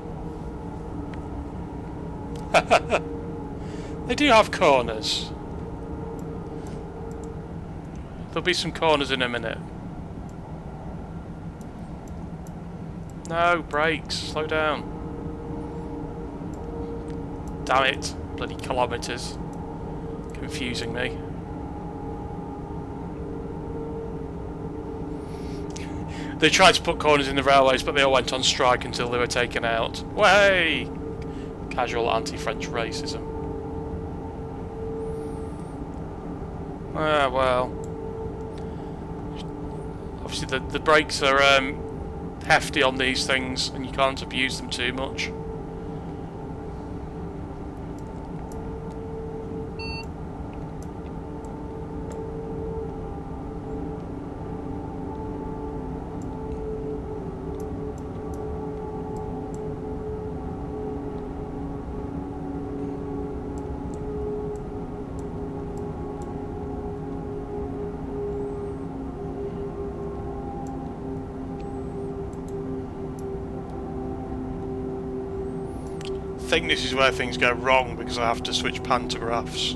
They do have corners. There'll be some corners in a minute. No, brakes, slow down. Damn it, bloody kilometres. Confusing me. They tried to put corners in the railways, but they all went on strike until they were taken out. Way! Casual anti-French racism. Ah, well. Obviously the brakes are hefty on these things, and you can't abuse them too much. I think this is where things go wrong because I have to switch pantographs.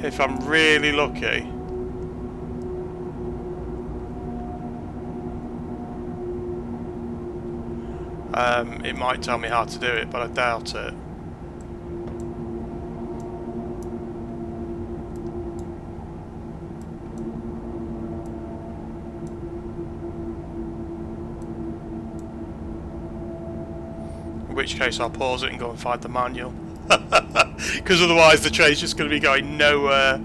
If I'm really lucky, it might tell me how to do it, but I doubt it. In which case I'll pause it and go and find the manual. Because otherwise the train's just going to be going nowhere.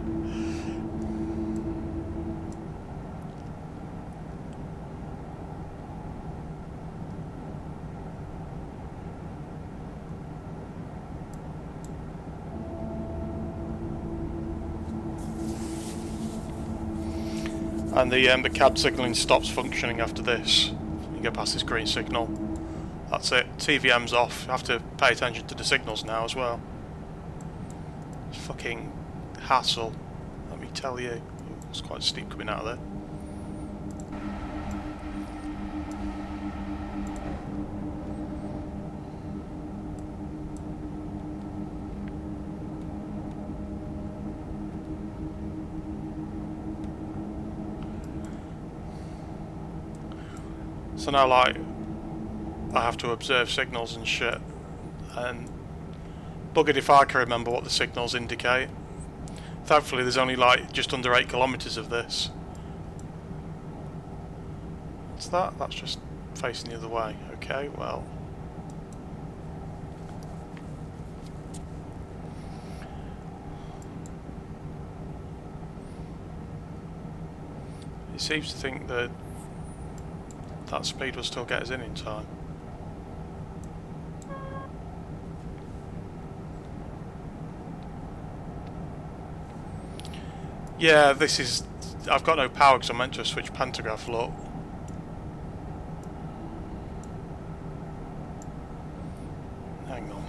And the cab signalling stops functioning after this. You go past this green signal. That's it. TVM's off. You have to pay attention to the signals now as well. It's fucking hassle, let me tell you. It's quite steep coming out of there. So now, like, I have to observe signals and shit, and buggered if I can remember what the signals indicate. Thankfully there's only like just under 8 kilometres of this. What's that? That's just facing the other way. Okay, well. It seems to think that that speed will still get us in time. Yeah, this is... I've got no power because I meant to switch pantograph, look. Hang on.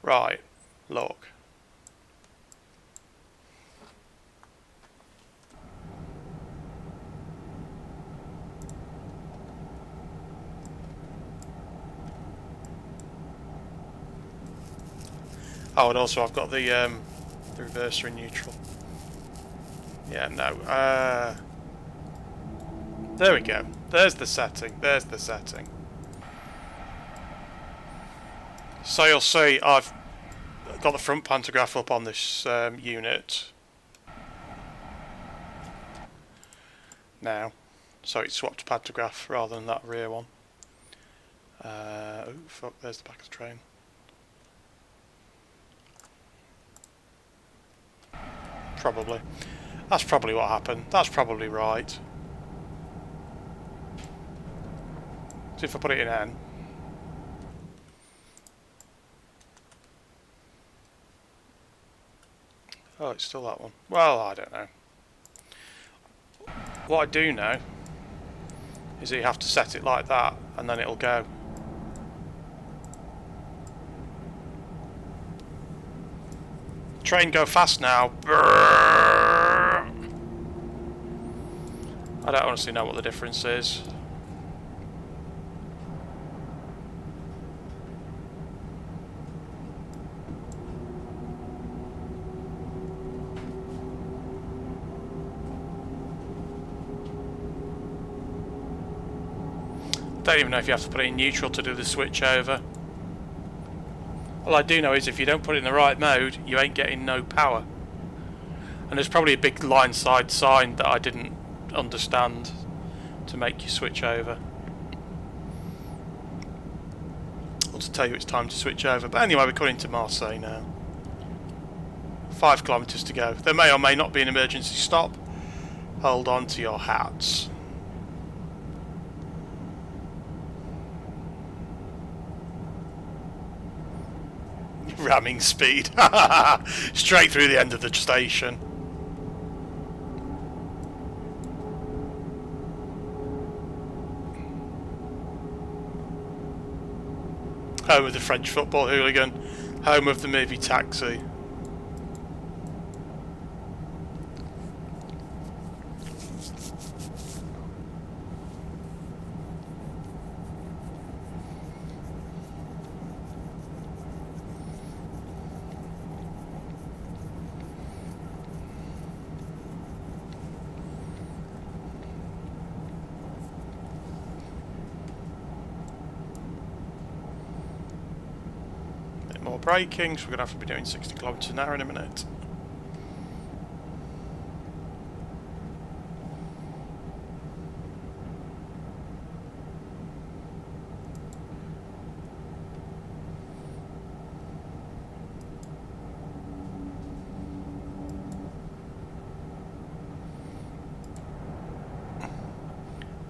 Right, look. Oh, and also I've got the reverser in neutral. Yeah, no. There we go. There's the setting. There's the setting. So you'll see I've got the front pantograph up on this unit now, so it's swapped pantograph rather than that rear one. Oh fuck, there's the back of the train. Probably. That's probably what happened. That's probably right. So if I put it in N. Oh, it's still that one. Well, I don't know. What I do know is that you have to set it like that and then it'll go. train go fast now. I don't honestly know what the difference is. Don't even know if you have to put it in neutral to do the switch over. All I do know is if you don't put it in the right mode, you ain't getting no power. And there's probably a big line side sign that I didn't understand to make you switch over. Or to tell you it's time to switch over. But anyway, we're coming to Marseille now. 5 kilometres to go. There may or may not be an emergency stop. Hold on to your hats. Ramming speed. Straight through the end of the station. Home of the French football hooligan. Home of the movie Taxi. More braking, so we're going to have to be doing 60 kilometres an hour in a minute.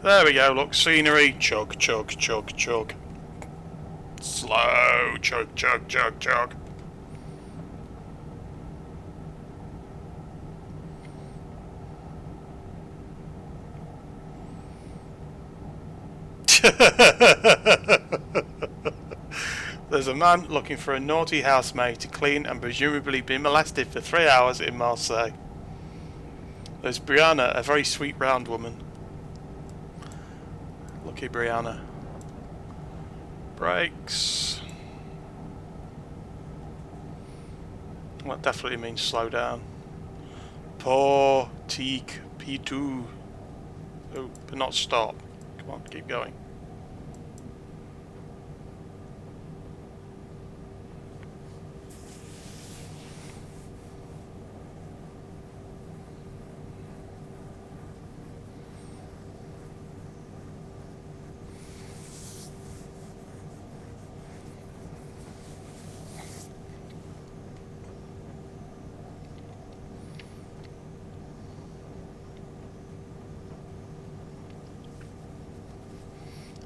There we go, look, scenery, chug, chug, chug, chug. Slow, chug, chug, chug, chug. There's a man looking for a naughty housemaid to clean and presumably be molested for 3 hours in Marseille. There's Brianna, a very sweet round woman. Lucky Brianna. Brakes. That definitely means slow down. Portique P2. Oh, but not stop. Come on, keep going.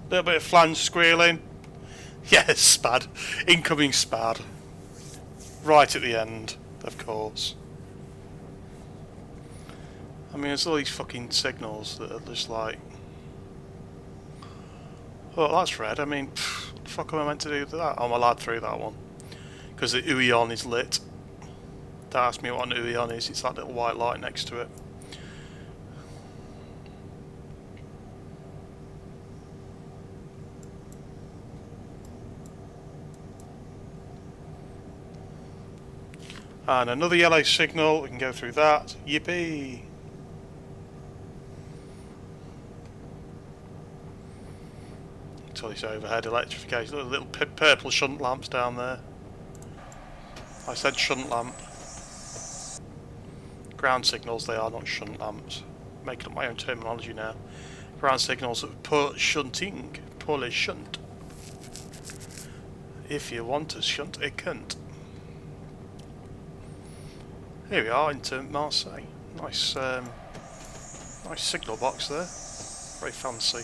Little bit of flange squealing. Yes, spad. Incoming spad. Right at the end, of course. I mean, there's all these fucking signals that are just like... Oh, that's red. I mean, what the fuck am I meant to do with that? I'm allowed through that one. Because the Uion is lit. Don't ask me what an Uion is. It's that little white light next to it. And another yellow signal, we can go through that. Yippee! Until this overhead electrification. Little purple shunt lamps down there. I said shunt lamp. Ground signals they are, not shunt lamps. Making up my own terminology now. Ground signals pour shunting. Pour les shunt. If you want to shunt a cunt. Here we are into Marseille. Nice, nice signal box there. Very fancy.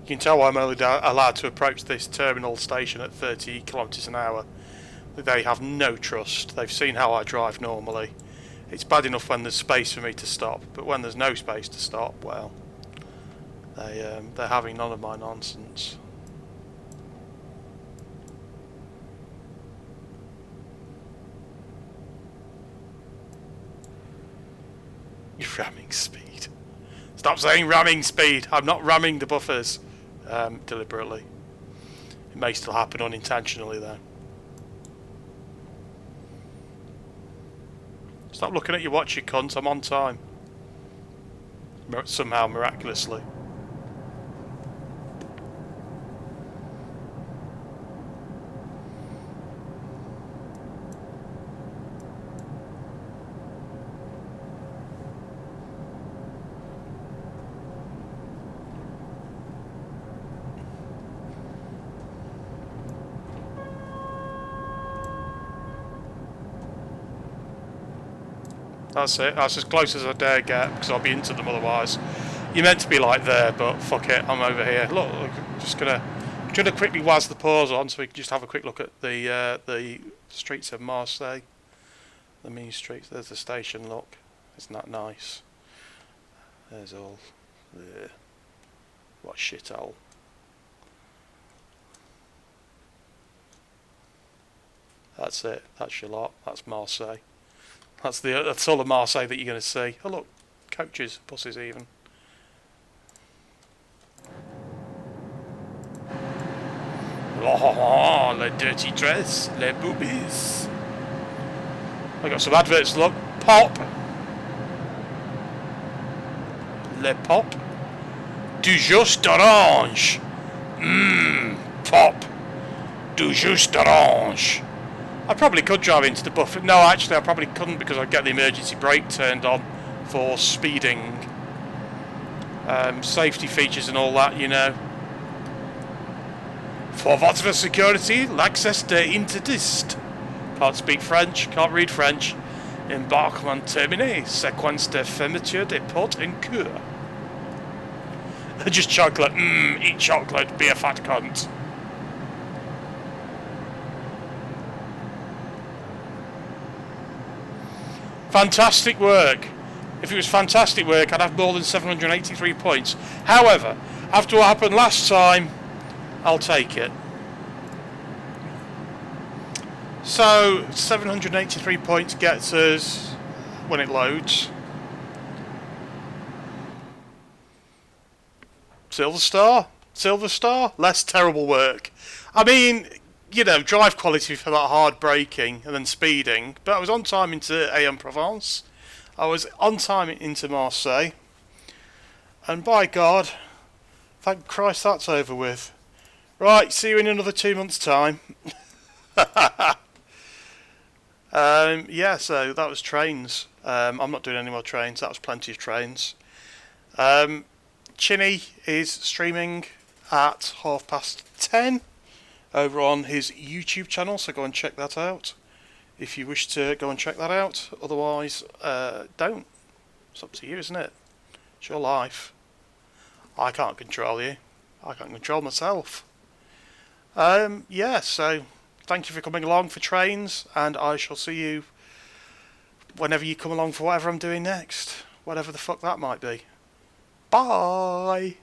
You can tell why I'm only allowed to approach this terminal station at 30 kilometres an hour. They have no trust. They've seen how I drive normally. It's bad enough when there's space for me to stop, but when there's no space to stop, well, they're having none of my nonsense. Ramming speed. Stop saying ramming speed. I'm not ramming the buffers deliberately. It may still happen unintentionally though. Stop looking at your watch, you cunt. I'm on time. Somehow, miraculously. That's it. That's as close as I dare get because I'll be into them otherwise. You're meant to be like there, but fuck it. I'm over here. Look, I'm just gonna quickly waz the pause on so we can just have a quick look at the streets of Marseille. The mean streets. There's the station. Look, isn't that nice? There's all. Ugh. What a shithole. That's it. That's your lot. That's Marseille. That's all of Marseille that you're going to see. Oh look, coaches, buses even. Oh, le dirty dress, les boobies. I got some adverts. Look, pop. Le pop. Du jus d'orange. Pop. Du jus d'orange. I probably could drive into the buffer. No, actually, I probably couldn't because I'd get the emergency brake turned on for speeding. Safety features and all that, you know. For votre security, l'accès est interdit. Can't speak French, can't read French. Embarquement terminé. Séquence de fermeture des portes en cours. Just chocolate. Eat chocolate, be a fat cunt. Fantastic work. If it was fantastic work, I'd have more than 783 points. However, after what happened last time, I'll take it. So, 783 points gets us, when it loads, Silver Star. Silver Star. Less terrible work. I mean, you know, drive quality for that hard braking and then speeding, but I was on time into Aix-en-Provence. I was on time into Marseille, and by God, thank Christ that's over with. Right, see you in another 2 months' time. Yeah, so that was trains. I'm not doing any more trains. That was plenty of trains. Chinny is streaming at 10:30 over on his YouTube channel, so go and check that out if you wish to go and check that out. Otherwise, don't. It's up to you, isn't it? It's your life. I can't control you. I can't control myself. Yeah, so thank you for coming along for trains, and I shall see you whenever you come along for whatever I'm doing next. Whatever the fuck that might be. Bye!